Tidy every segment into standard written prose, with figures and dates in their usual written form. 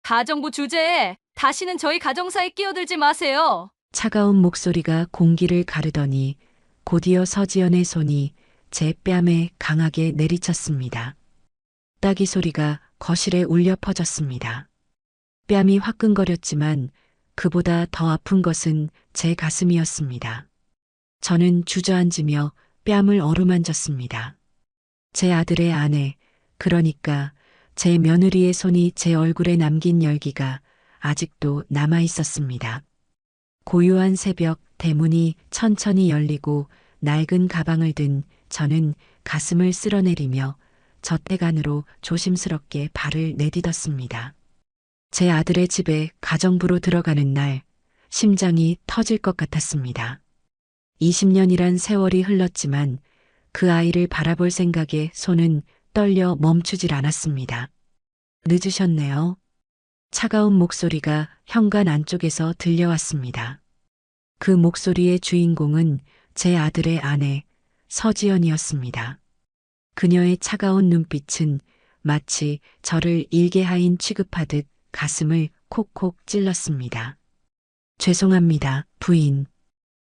가정부 주제에 다시는 저희 가정사에 끼어들지 마세요. 차가운 목소리가 공기를 가르더니 곧이어 서지연의 손이 제 뺨에 강하게 내리쳤습니다. 따기 소리가 거실에 울려 퍼졌습니다. 뺨이 화끈거렸지만 그보다 더 아픈 것은 제 가슴이었습니다. 저는 주저앉으며 뺨을 어루만졌습니다. 제 아들의 아내, 그러니까 제 며느리의 손이 제 얼굴에 남긴 열기가 아직도 남아 있었습니다. 고요한 새벽 대문이 천천히 열리고 낡은 가방을 든 저는 가슴을 쓸어내리며 저택 안으로 조심스럽게 발을 내딛었습니다. 제 아들의 집에 가정부로 들어가는 날 심장이 터질 것 같았습니다. 20년이란 세월이 흘렀지만 그 아이를 바라볼 생각에 손은 떨려 멈추질 않았습니다. 늦으셨네요. 차가운 목소리가 현관 안쪽에서 들려왔습니다. 그 목소리의 주인공은 제 아들의 아내 서지연이었습니다. 그녀의 차가운 눈빛은 마치 저를 일개하인 취급하듯 가슴을 콕콕 찔렀습니다. 죄송합니다, 부인.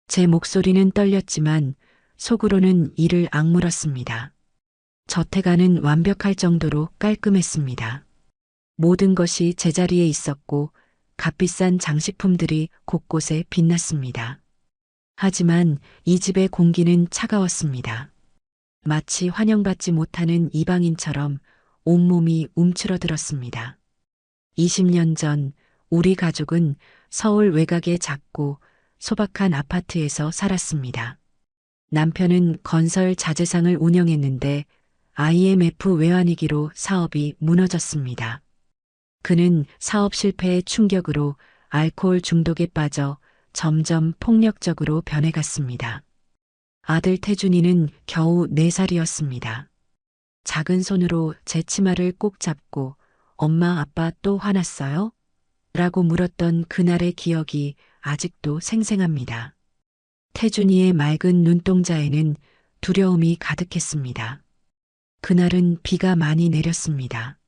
제 목소리는 떨렸지만 속으로는 이를 악물었습니다. 저택안은 완벽할 정도로 깔끔했습니다. 모든 것이 제자리에 있었고 값비싼 장식품들이 곳곳에 빛났습니다. 하지만 이 집의 공기는 차가웠습니다. 마치 환영받지 못하는 이방인처럼 온몸이 움츠러들었습니다. 20년 전 우리 가족은 서울 외곽의 작고 소박한 아파트에서 살았습니다. 남편은 건설 자재상을 운영했는데 IMF 외환위기로 사업이 무너졌습니다. 그는 사업 실패의 충격으로 알코올 중독에 빠져 점점 폭력적으로 변해갔습니다. 아들 태준이는 겨우 4살이었습니다. 작은 손으로 제 치마를 꼭 잡고 엄마 아빠 또 화났어요? 라고 물었던 그날의 기억이 아직도 생생합니다. 태준이의 맑은 눈동자에는 두려움이 가득했습니다. 그날은 비가 많이 내렸습니다.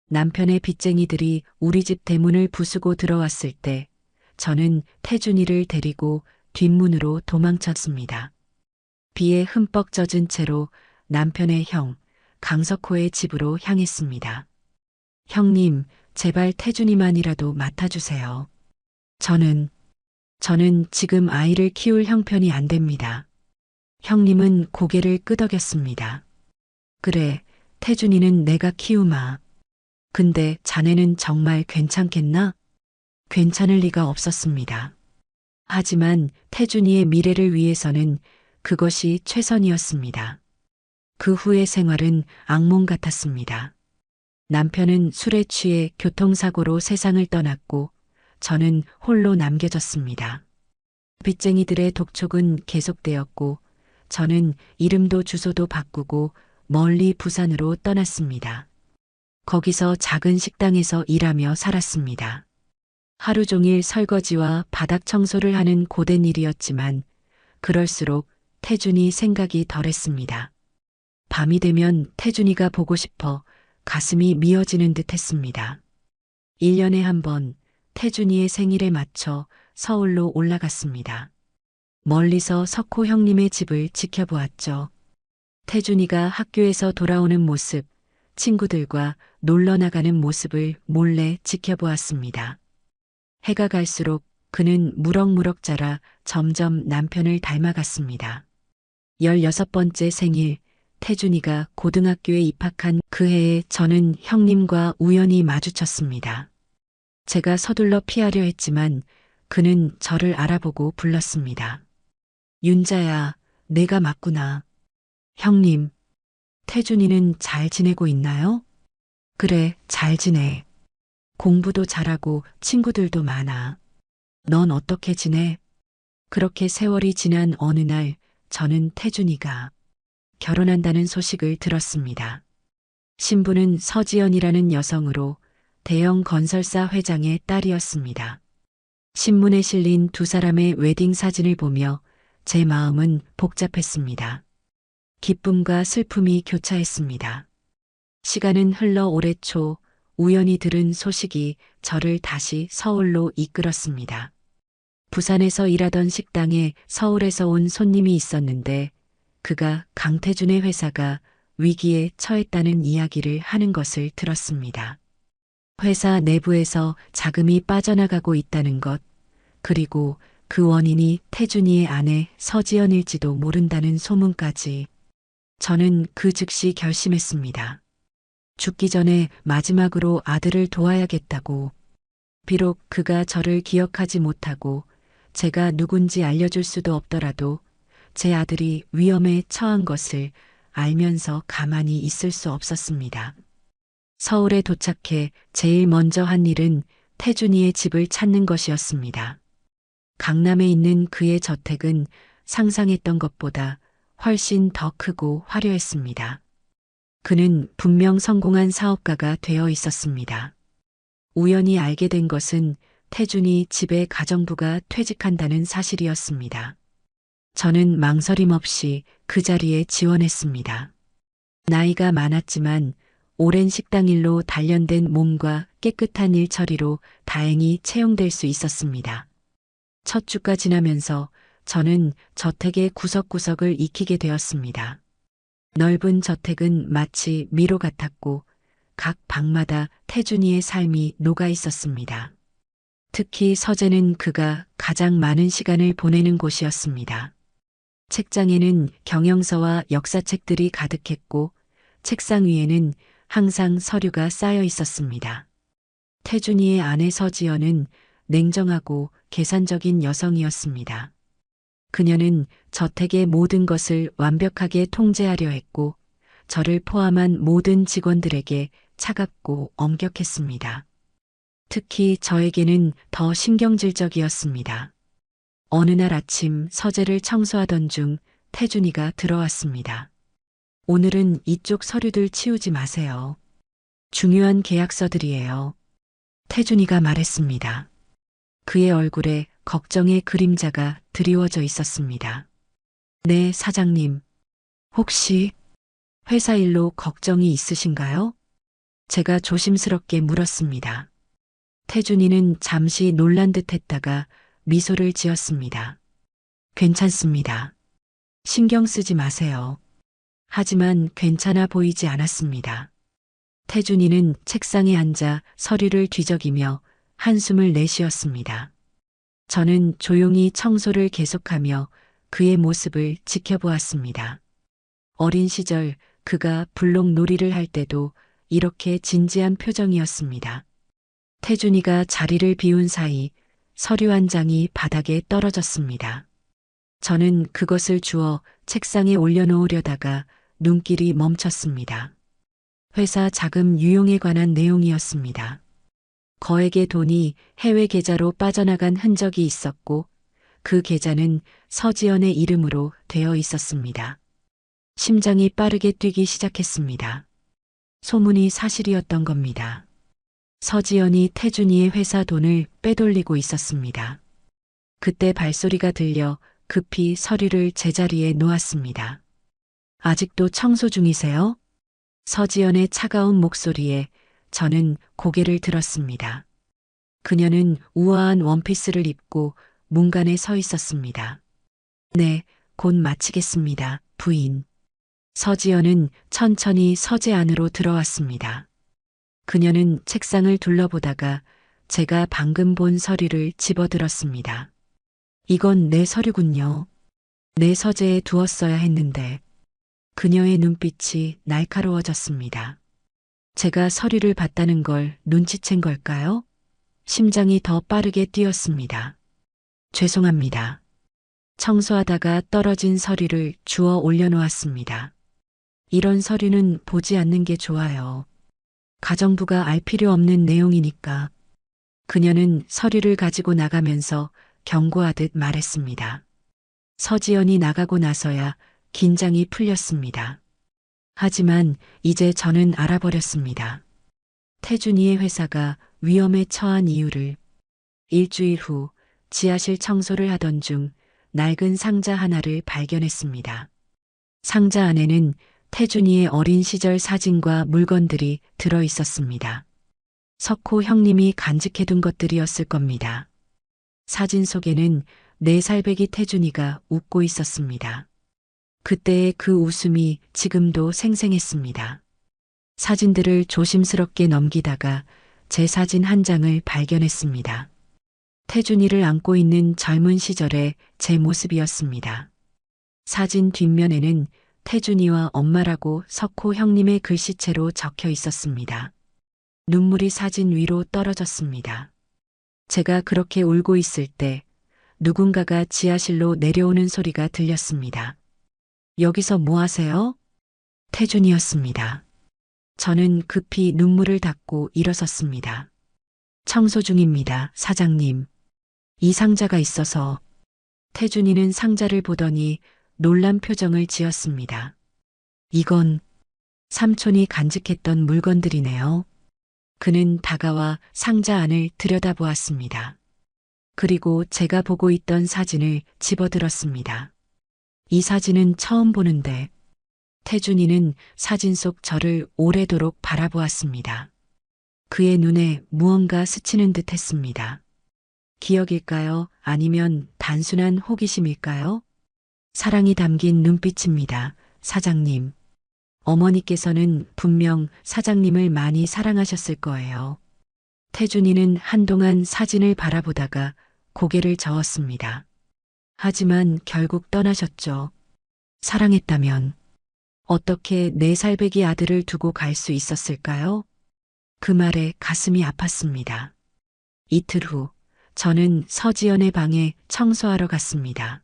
남편의 빚쟁이들이 우리 집 대문을 부수고 들어왔을 때 저는 태준이를 데리고 뒷문으로 도망쳤습니다. 비에 흠뻑 젖은 채로 남편의 형, 강석호의 집으로 향했습니다. 형님, 제발 태준이만이라도 맡아주세요. 저는 지금 아이를 키울 형편이 안 됩니다. 형님은 고개를 끄덕였습니다. 그래, 태준이는 내가 키우마. 근데 자네는 정말 괜찮겠나? 괜찮을 리가 없었습니다. 하지만 태준이의 미래를 위해서는 그것이 최선이었습니다. 그 후의 생활은 악몽 같았습니다. 남편은 술에 취해 교통사고로 세상을 떠났고 저는 홀로 남겨졌습니다. 빚쟁이들의 독촉은 계속되었고 저는 이름도 주소도 바꾸고 멀리 부산으로 떠났습니다. 거기서 작은 식당에서 일하며 살았습니다. 하루 종일 설거지와 바닥 청소를 하는 고된 일이었지만 그럴수록 태준이 생각이 덜했습니다. 밤이 되면 태준이가 보고 싶어 가슴이 미어지는 듯 했습니다. 1년에 한 번 태준이의 생일에 맞춰 서울로 올라갔습니다. 멀리서 석호 형님의 집을 지켜보았죠. 태준이가 학교에서 돌아오는 모습, 친구들과 놀러 나가는 모습을 몰래 지켜보았습니다. 해가 갈수록 그는 무럭무럭 자라 점점 남편을 닮아갔습니다. 16번째 생일, 태준이가 고등학교에 입학한 그 해에 저는 형님과 우연히 마주쳤습니다. 제가 서둘러 피하려 했지만 그는 저를 알아보고 불렀습니다. 윤자야, 내가 맞구나. 형님, 태준이는 잘 지내고 있나요? 그래, 잘 지내. 공부도 잘하고 친구들도 많아. 넌 어떻게 지내? 그렇게 세월이 지난 어느 날 저는 태준이가 결혼한다는 소식을 들었습니다. 신부는 서지연이라는 여성으로 대형 건설사 회장의 딸이었습니다. 신문에 실린 두 사람의 웨딩 사진을 보며 제 마음은 복잡했습니다. 기쁨과 슬픔이 교차했습니다. 시간은 흘러 올해 초 우연히 들은 소식이 저를 다시 서울로 이끌었습니다. 부산에서 일하던 식당에 서울에서 온 손님이 있었는데 그가 강태준의 회사가 위기에 처했다는 이야기를 하는 것을 들었습니다. 회사 내부에서 자금이 빠져나가고 있다는 것, 그리고 그 원인이 태준이의 아내 서지연일지도 모른다는 소문까지. 저는 그 즉시 결심했습니다. 죽기 전에 마지막으로 아들을 도와야겠다고. 비록 그가 저를 기억하지 못하고 제가 누군지 알려줄 수도 없더라도 제 아들이 위험에 처한 것을 알면서 가만히 있을 수 없었습니다. 서울에 도착해 제일 먼저 한 일은 태준이의 집을 찾는 것이었습니다. 강남에 있는 그의 저택은 상상했던 것보다 훨씬 더 크고 화려했습니다. 그는 분명 성공한 사업가가 되어 있었습니다. 우연히 알게 된 것은 태준이 집에 가정부가 퇴직한다는 사실이었습니다. 저는 망설임 없이 그 자리에 지원했습니다. 나이가 많았지만 오랜 식당 일로 단련된 몸과 깨끗한 일 처리로 다행히 채용될 수 있었습니다. 첫 주가 지나면서 저는 저택의 구석구석을 익히게 되었습니다. 넓은 저택은 마치 미로 같았고 각 방마다 태준이의 삶이 녹아 있었습니다. 특히 서재는 그가 가장 많은 시간을 보내는 곳이었습니다. 책장에는 경영서와 역사책들이 가득했고 책상 위에는 항상 서류가 쌓여 있었습니다. 태준이의 아내 서지연은 냉정하고 계산적인 여성이었습니다. 그녀는 저택의 모든 것을 완벽하게 통제하려 했고 저를 포함한 모든 직원들에게 차갑고 엄격했습니다. 특히 저에게는 더 신경질적이었습니다. 어느 날 아침 서재를 청소하던 중 태준이가 들어왔습니다. 오늘은 이쪽 서류들 치우지 마세요. 중요한 계약서들이에요. 태준이가 말했습니다. 그의 얼굴에 걱정의 그림자가 드리워져 있었습니다. 네, 사장님. 혹시 회사 일로 걱정이 있으신가요? 제가 조심스럽게 물었습니다. 태준이는 잠시 놀란 듯 했다가 미소를 지었습니다. 괜찮습니다. 신경 쓰지 마세요. 하지만 괜찮아 보이지 않았습니다. 태준이는 책상에 앉아 서류를 뒤적이며 한숨을 내쉬었습니다. 저는 조용히 청소를 계속하며 그의 모습을 지켜보았습니다. 어린 시절 그가 블록 놀이를 할 때도 이렇게 진지한 표정이었습니다. 태준이가 자리를 비운 사이 서류 한 장이 바닥에 떨어졌습니다. 저는 그것을 주워 책상에 올려놓으려다가 눈길이 멈췄습니다. 회사 자금 유용에 관한 내용이었습니다. 거액의 돈이 해외 계좌로 빠져나간 흔적이 있었고 그 계좌는 서지연의 이름으로 되어 있었습니다. 심장이 빠르게 뛰기 시작했습니다. 소문이 사실이었던 겁니다. 서지연이 태준이의 회사 돈을 빼돌리고 있었습니다. 그때 발소리가 들려 급히 서류를 제자리에 놓았습니다. 아직도 청소 중이세요? 서지연의 차가운 목소리에 저는 고개를 들었습니다. 그녀는 우아한 원피스를 입고 문간에 서 있었습니다. 네, 곧 마치겠습니다, 부인. 서지연은 천천히 서재 안으로 들어왔습니다. 그녀는 책상을 둘러보다가 제가 방금 본 서류를 집어들었습니다. 이건 내 서류군요. 내 서재에 두었어야 했는데. 그녀의 눈빛이 날카로워졌습니다. 제가 서류를 봤다는 걸 눈치챈 걸까요? 심장이 더 빠르게 뛰었습니다. 죄송합니다. 청소하다가 떨어진 서류를 주워 올려놓았습니다. 이런 서류는 보지 않는 게 좋아요. 가정부가 알 필요 없는 내용이니까. 그녀는 서류를 가지고 나가면서 경고하듯 말했습니다. 서지연이 나가고 나서야 긴장이 풀렸습니다. 하지만 이제 저는 알아버렸습니다. 태준이의 회사가 위험에 처한 이유를. 일주일 후 지하실 청소를 하던 중 낡은 상자 하나를 발견했습니다. 상자 안에는 태준이의 어린 시절 사진과 물건들이 들어 있었습니다. 석호 형님이 간직해둔 것들이었을 겁니다. 사진 속에는 4살배기 태준이가 웃고 있었습니다. 그때의 그 웃음이 지금도 생생했습니다. 사진들을 조심스럽게 넘기다가 제 사진 한 장을 발견했습니다. 태준이를 안고 있는 젊은 시절의 제 모습이었습니다. 사진 뒷면에는 태준이와 엄마라고 석호 형님의 글씨체로 적혀 있었습니다. 눈물이 사진 위로 떨어졌습니다. 제가 그렇게 울고 있을 때 누군가가 지하실로 내려오는 소리가 들렸습니다. 여기서 뭐 하세요? 태준이었습니다. 저는 급히 눈물을 닦고 일어섰습니다. 청소 중입니다, 사장님. 이 상자가 있어서. 태준이는 상자를 보더니 놀란 표정을 지었습니다. 이건 삼촌이 간직했던 물건들이네요. 그는 다가와 상자 안을 들여다보았습니다. 그리고 제가 보고 있던 사진을 집어들었습니다. 이 사진은 처음 보는데. 태준이는 사진 속 저를 오래도록 바라보았습니다. 그의 눈에 무언가 스치는 듯 했습니다. 기억일까요? 아니면 단순한 호기심일까요? 사랑이 담긴 눈빛입니다, 사장님. 어머니께서는 분명 사장님을 많이 사랑하셨을 거예요. 태준이는 한동안 사진을 바라보다가 고개를 저었습니다. 하지만 결국 떠나셨죠. 사랑했다면 어떻게 4살배기 아들을 두고 갈 수 있었을까요? 그 말에 가슴이 아팠습니다. 이틀 후 저는 서지연의 방에 청소하러 갔습니다.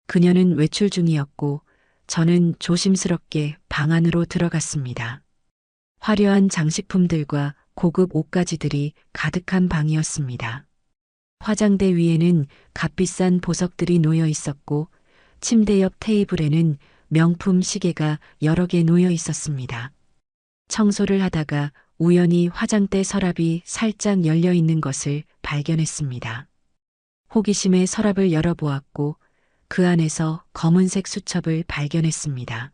그녀는 외출 중이었고 저는 조심스럽게 방 안으로 들어갔습니다. 화려한 장식품들과 고급 옷가지들이 가득한 방이었습니다. 화장대 위에는 값비싼 보석들이 놓여 있었고 침대 옆 테이블에는 명품 시계가 여러 개 놓여 있었습니다. 청소를 하다가 우연히 화장대 서랍이 살짝 열려 있는 것을 발견했습니다. 호기심에 서랍을 열어보았고 그 안에서 검은색 수첩을 발견했습니다.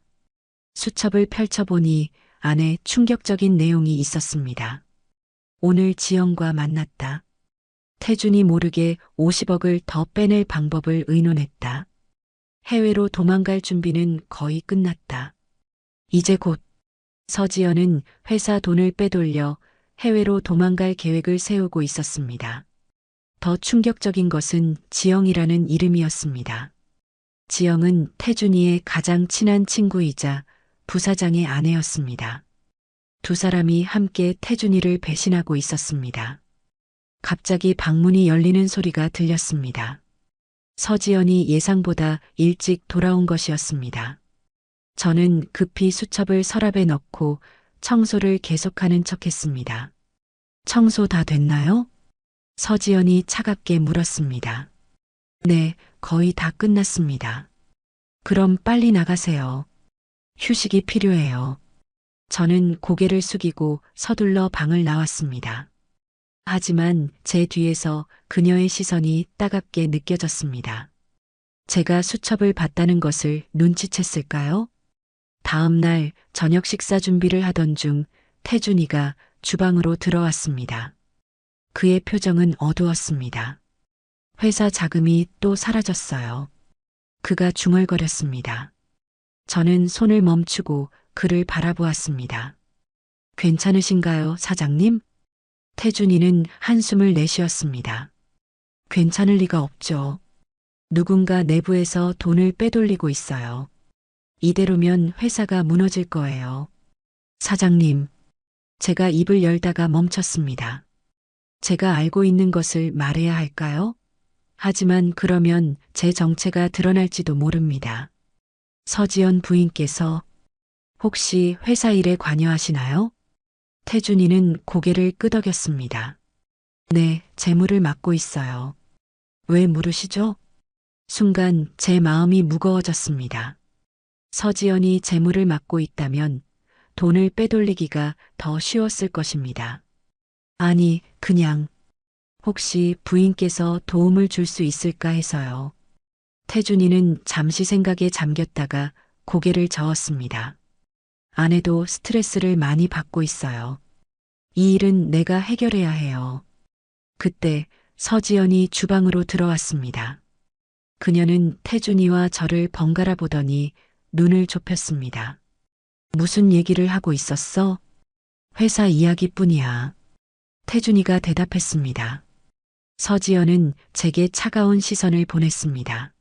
수첩을 펼쳐보니 안에 충격적인 내용이 있었습니다. 오늘 지영과 만났다. 태준이 모르게 50억을 더 빼낼 방법을 의논했다. 해외로 도망갈 준비는 거의 끝났다. 이제 곧 서지연은 회사 돈을 빼돌려 해외로 도망갈 계획을 세우고 있었습니다. 더 충격적인 것은 지영이라는 이름이었습니다. 지영은 태준이의 가장 친한 친구이자 부사장의 아내였습니다. 두 사람이 함께 태준이를 배신하고 있었습니다. 갑자기 방문이 열리는 소리가 들렸습니다. 서지연이 예상보다 일찍 돌아온 것이었습니다. 저는 급히 수첩을 서랍에 넣고 청소를 계속하는 척했습니다. 청소 다 됐나요? 서지연이 차갑게 물었습니다. 네, 거의 다 끝났습니다. 그럼 빨리 나가세요. 휴식이 필요해요. 저는 고개를 숙이고 서둘러 방을 나왔습니다. 하지만 제 뒤에서 그녀의 시선이 따갑게 느껴졌습니다. 제가 수첩을 봤다는 것을 눈치챘을까요? 다음 날 저녁 식사 준비를 하던 중 태준이가 주방으로 들어왔습니다. 그의 표정은 어두웠습니다. 회사 자금이 또 사라졌어요. 그가 중얼거렸습니다. 저는 손을 멈추고 그를 바라보았습니다. 괜찮으신가요, 사장님? 태준이는 한숨을 내쉬었습니다. 괜찮을 리가 없죠. 누군가 내부에서 돈을 빼돌리고 있어요. 이대로면 회사가 무너질 거예요. 사장님, 제가 입을 열다가 멈췄습니다. 제가 알고 있는 것을 말해야 할까요? 하지만 그러면 제 정체가 드러날지도 모릅니다. 서지연 부인께서 혹시 회사 일에 관여하시나요? 태준이는 고개를 끄덕였습니다. 네, 재물을 맡고 있어요. 왜 물으시죠? 순간 제 마음이 무거워졌습니다. 서지연이 재물을 맡고 있다면 돈을 빼돌리기가 더 쉬웠을 것입니다. 아니, 그냥 혹시 부인께서 도움을 줄 수 있을까 해서요. 태준이는 잠시 생각에 잠겼다가 고개를 저었습니다. 아내도 스트레스를 많이 받고 있어요. 이 일은 내가 해결해야 해요. 그때 서지연이 주방으로 들어왔습니다. 그녀는 태준이와 저를 번갈아 보더니 눈을 좁혔습니다. 무슨 얘기를 하고 있었어? 회사 이야기뿐이야. 태준이가 대답했습니다. 서지연은 제게 차가운 시선을 보냈습니다.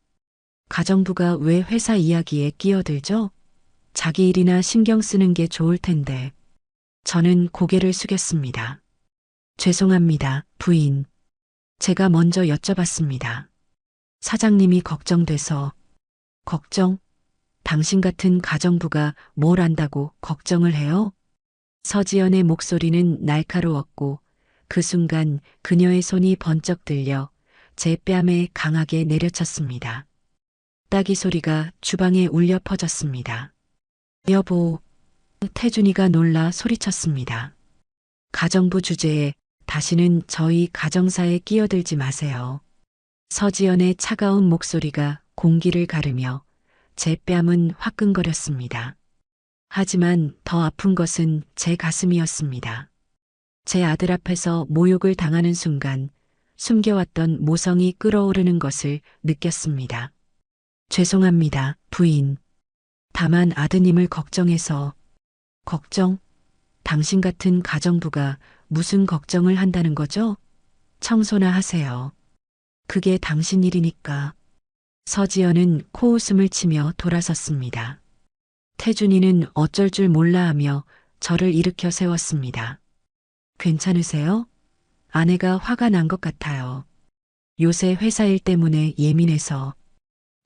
가정부가 왜 회사 이야기에 끼어들죠? 자기 일이나 신경 쓰는 게 좋을 텐데. 저는 고개를 숙였습니다. 죄송합니다, 부인. 제가 먼저 여쭤봤습니다. 사장님이 걱정돼서. 걱정? 당신 같은 가정부가 뭘 안다고 걱정을 해요? 서지연의 목소리는 날카로웠고 그 순간 그녀의 손이 번쩍 들려 제 뺨에 강하게 내려쳤습니다. 따기 소리가 주방에 울려 퍼졌습니다. 여보, 태준이가 놀라 소리쳤습니다. 가정부 주제에 다시는 저희 가정사에 끼어들지 마세요. 서지연의 차가운 목소리가 공기를 가르며 제 뺨은 화끈거렸습니다. 하지만 더 아픈 것은 제 가슴이었습니다. 제 아들 앞에서 모욕을 당하는 순간 숨겨왔던 모성이 끓어오르는 것을 느꼈습니다. 죄송합니다, 부인. 다만 아드님을 걱정해서. 걱정? 당신 같은 가정부가 무슨 걱정을 한다는 거죠? 청소나 하세요. 그게 당신 일이니까. 서지연은 코웃음을 치며 돌아섰습니다. 태준이는 어쩔 줄 몰라 하며 저를 일으켜 세웠습니다. 괜찮으세요? 아내가 화가 난 것 같아요. 요새 회사 일 때문에 예민해서.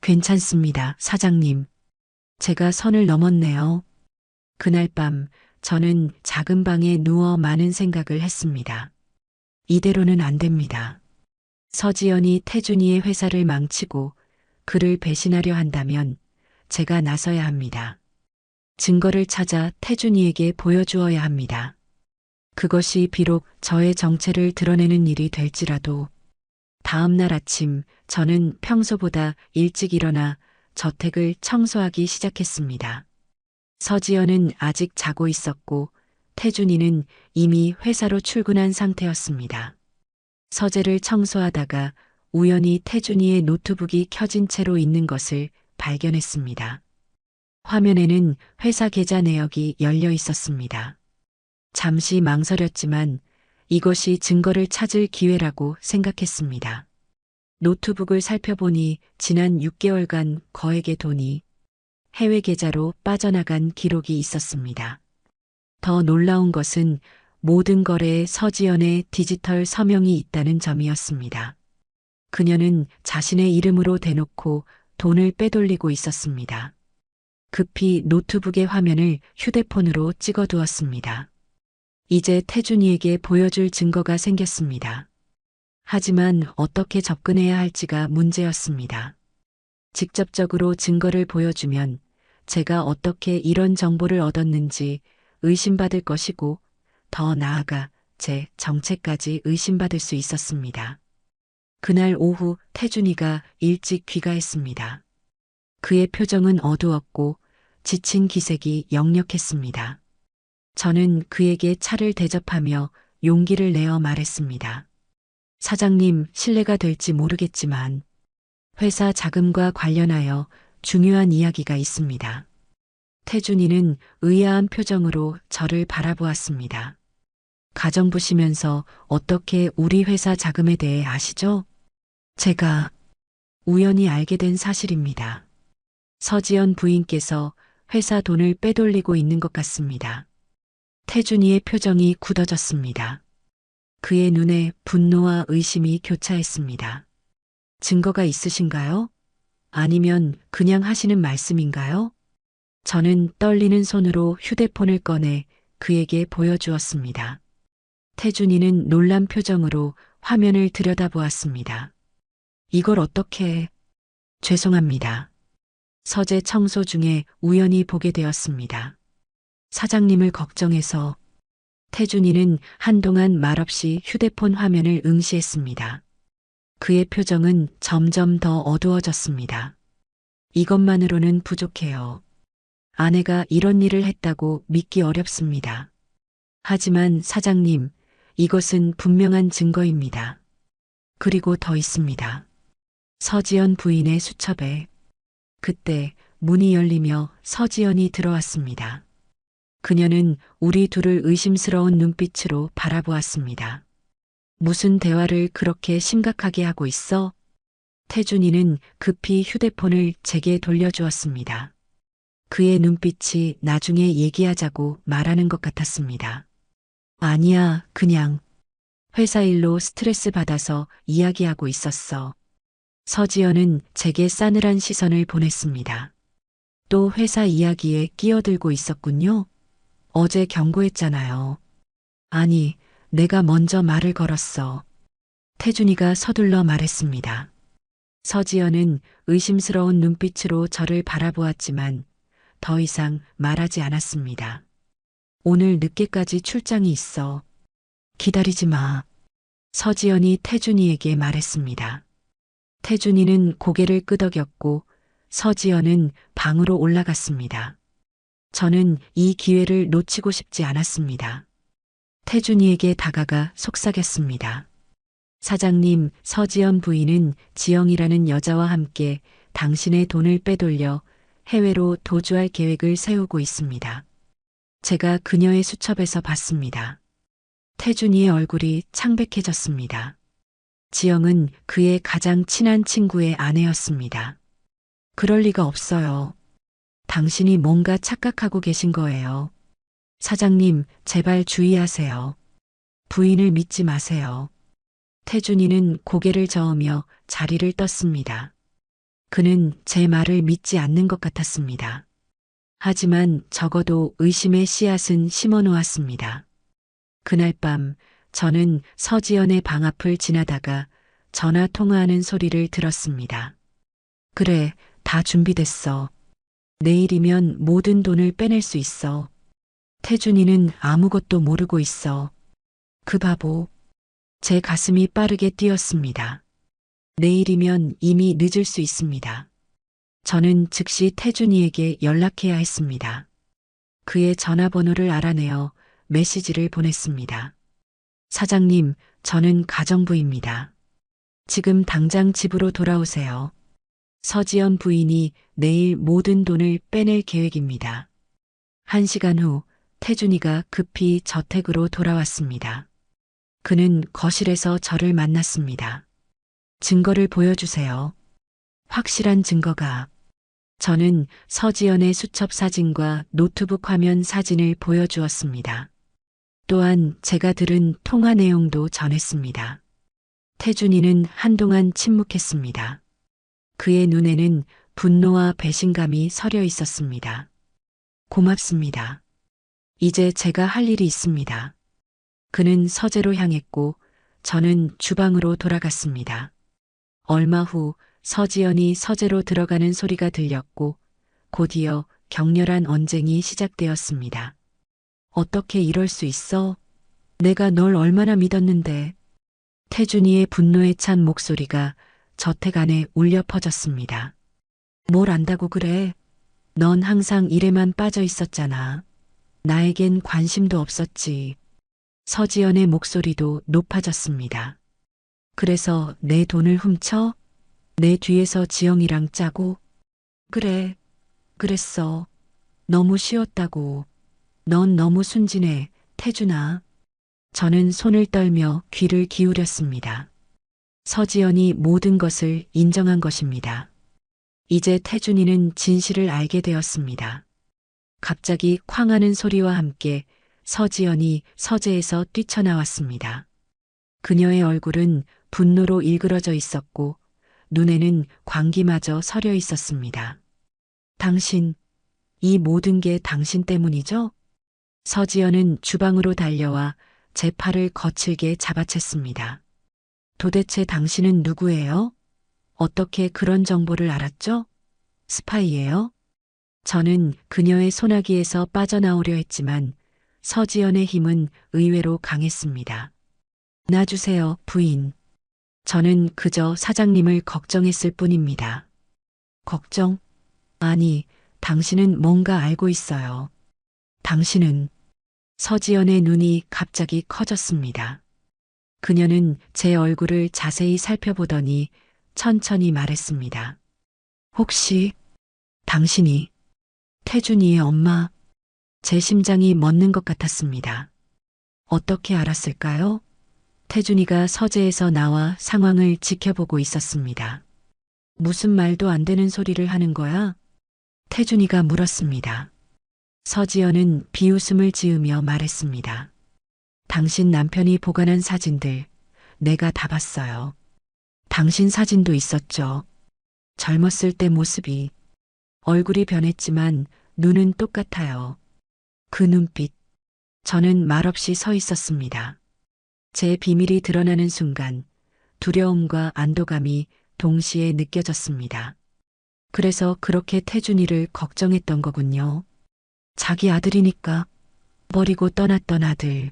괜찮습니다, 사장님. 제가 선을 넘었네요. 그날 밤 저는 작은 방에 누워 많은 생각을 했습니다. 이대로는 안 됩니다. 서지연이 태준이의 회사를 망치고 그를 배신하려 한다면 제가 나서야 합니다. 증거를 찾아 태준이에게 보여주어야 합니다. 그것이 비록 저의 정체를 드러내는 일이 될지라도. 다음 날 아침 저는 평소보다 일찍 일어나 저택을 청소하기 시작했습니다. 서지연은 아직 자고 있었고 태준이는 이미 회사로 출근한 상태였습니다. 서재를 청소하다가 우연히 태준이의 노트북이 켜진 채로 있는 것을 발견했습니다. 화면에는 회사 계좌 내역이 열려 있었습니다. 잠시 망설였지만 이것이 증거를 찾을 기회라고 생각했습니다. 노트북을 살펴보니 지난 6개월간 거액의 돈이 해외 계좌로 빠져나간 기록이 있었습니다. 더 놀라운 것은 모든 거래에 서지연의 디지털 서명이 있다는 점이었습니다. 그녀는 자신의 이름으로 대놓고 돈을 빼돌리고 있었습니다. 급히 노트북의 화면을 휴대폰으로 찍어두었습니다. 이제 태준이에게 보여줄 증거가 생겼습니다. 하지만 어떻게 접근해야 할지가 문제였습니다. 직접적으로 증거를 보여주면 제가 어떻게 이런 정보를 얻었는지 의심받을 것이고 더 나아가 제 정체까지 의심받을 수 있었습니다. 그날 오후 태준이가 일찍 귀가했습니다. 그의 표정은 어두웠고 지친 기색이 역력했습니다. 저는 그에게 차를 대접하며 용기를 내어 말했습니다. 사장님, 실례가 될지 모르겠지만 회사 자금과 관련하여 중요한 이야기가 있습니다. 태준이는 의아한 표정으로 저를 바라보았습니다. 가정부시면서 어떻게 우리 회사 자금에 대해 아시죠? 제가 우연히 알게 된 사실입니다. 서지연 부인께서 회사 돈을 빼돌리고 있는 것 같습니다. 태준이의 표정이 굳어졌습니다. 그의 눈에 분노와 의심이 교차했습니다. 증거가 있으신가요? 아니면 그냥 하시는 말씀인가요? 저는 떨리는 손으로 휴대폰을 꺼내 그에게 보여주었습니다. 태준이는 놀란 표정으로 화면을 들여다보았습니다. 이걸 어떻게... 죄송합니다. 서재 청소 중에 우연히 보게 되었습니다. 사장님을 걱정해서. 태준이는 한동안 말없이 휴대폰 화면을 응시했습니다. 그의 표정은 점점 더 어두워졌습니다. 이것만으로는 부족해요. 아내가 이런 일을 했다고 믿기 어렵습니다. 하지만 사장님, 이것은 분명한 증거입니다. 그리고 더 있습니다. 서지연 부인의 수첩에. 그때 문이 열리며 서지연이 들어왔습니다. 그녀는 우리 둘을 의심스러운 눈빛으로 바라보았습니다. 무슨 대화를 그렇게 심각하게 하고 있어? 태준이는 급히 휴대폰을 제게 돌려주었습니다. 그의 눈빛이 나중에 얘기하자고 말하는 것 같았습니다. 아니야, 그냥 회사 일로 스트레스 받아서 이야기하고 있었어. 서지연은 제게 싸늘한 시선을 보냈습니다. 또 회사 이야기에 끼어들고 있었군요. 어제 경고했잖아요. 아니, 내가 먼저 말을 걸었어. 태준이가 서둘러 말했습니다. 서지연은 의심스러운 눈빛으로 저를 바라보았지만 더 이상 말하지 않았습니다. 오늘 늦게까지 출장이 있어. 기다리지 마. 서지연이 태준이에게 말했습니다. 태준이는 고개를 끄덕였고 서지연은 방으로 올라갔습니다. 저는 이 기회를 놓치고 싶지 않았습니다. 태준이에게 다가가 속삭였습니다. 사장님, 서지연 부인은 지영이라는 여자와 함께 당신의 돈을 빼돌려 해외로 도주할 계획을 세우고 있습니다. 제가 그녀의 수첩에서 봤습니다. 태준이의 얼굴이 창백해졌습니다. 지영은 그의 가장 친한 친구의 아내였습니다. 그럴 리가 없어요. 당신이 뭔가 착각하고 계신 거예요. 사장님, 제발 주의하세요. 부인을 믿지 마세요. 태준이는 고개를 저으며 자리를 떴습니다. 그는 제 말을 믿지 않는 것 같았습니다. 하지만 적어도 의심의 씨앗은 심어 놓았습니다. 그날 밤 저는 서지연의 방 앞을 지나다가 전화 통화하는 소리를 들었습니다. 그래, 다 준비됐어. 내일이면 모든 돈을 빼낼 수 있어. 태준이는 아무것도 모르고 있어. 그 바보. 제 가슴이 빠르게 뛰었습니다. 내일이면 이미 늦을 수 있습니다. 저는 즉시 태준이에게 연락해야 했습니다. 그의 전화번호를 알아내어 메시지를 보냈습니다. 사장님, 저는 가정부입니다. 지금 당장 집으로 돌아오세요. 서지연 부인이 내일 모든 돈을 빼낼 계획입니다. 1시간 후 태준이가 급히 저택으로 돌아왔습니다. 그는 거실에서 저를 만났습니다. 증거를 보여주세요. 확실한 증거가. 저는 서지연의 수첩 사진과 노트북 화면 사진을 보여주었습니다. 또한 제가 들은 통화 내용도 전했습니다. 태준이는 한동안 침묵했습니다. 그의 눈에는 분노와 배신감이 서려 있었습니다. 고맙습니다. 이제 제가 할 일이 있습니다. 그는 서재로 향했고 저는 주방으로 돌아갔습니다. 얼마 후 서지연이 서재로 들어가는 소리가 들렸고 곧이어 격렬한 언쟁이 시작되었습니다. 어떻게 이럴 수 있어? 내가 널 얼마나 믿었는데. 태준이의 분노에 찬 목소리가 저택 안에 울려 퍼졌습니다. 뭘 안다고 그래? 넌 항상 일에만 빠져 있었잖아. 나에겐 관심도 없었지. 서지연의 목소리도 높아졌습니다. 그래서 내 돈을 훔쳐? 내 뒤에서 지영이랑 짜고? 그래, 그랬어. 너무 쉬웠다고. 넌 너무 순진해, 태준아. 저는 손을 떨며 귀를 기울였습니다. 서지연이 모든 것을 인정한 것입니다. 이제 태준이는 진실을 알게 되었습니다. 갑자기 쾅 하는 소리와 함께 서지연이 서재에서 뛰쳐나왔습니다. 그녀의 얼굴은 분노로 일그러져 있었고 눈에는 광기마저 서려 있었습니다. 당신, 이 모든 게 당신 때문이죠? 서지연은 주방으로 달려와 제 팔을 거칠게 잡아챘습니다. 도대체 당신은 누구예요? 어떻게 그런 정보를 알았죠? 스파이예요? 저는 그녀의 소나기에서 빠져나오려 했지만 서지연의 힘은 의외로 강했습니다. 놔주세요, 부인. 저는 그저 사장님을 걱정했을 뿐입니다. 걱정? 아니, 당신은 뭔가 알고 있어요. 당신은 서지연의 눈이 갑자기 커졌습니다. 그녀는 제 얼굴을 자세히 살펴보더니 천천히 말했습니다. 혹시 당신이 태준이의 엄마? 제 심장이 멎는 것 같았습니다. 어떻게 알았을까요? 태준이가 서재에서 나와 상황을 지켜보고 있었습니다. 무슨 말도 안 되는 소리를 하는 거야? 태준이가 물었습니다. 서지연은 비웃음을 지으며 말했습니다. 당신 남편이 보관한 사진들 내가 다 봤어요. 당신 사진도 있었죠. 젊었을 때 모습이. 얼굴이 변했지만 눈은 똑같아요. 그 눈빛. 저는 말없이 서 있었습니다. 제 비밀이 드러나는 순간 두려움과 안도감이 동시에 느껴졌습니다. 그래서 그렇게 태준이를 걱정했던 거군요. 자기 아들이니까. 버리고 떠났던 아들.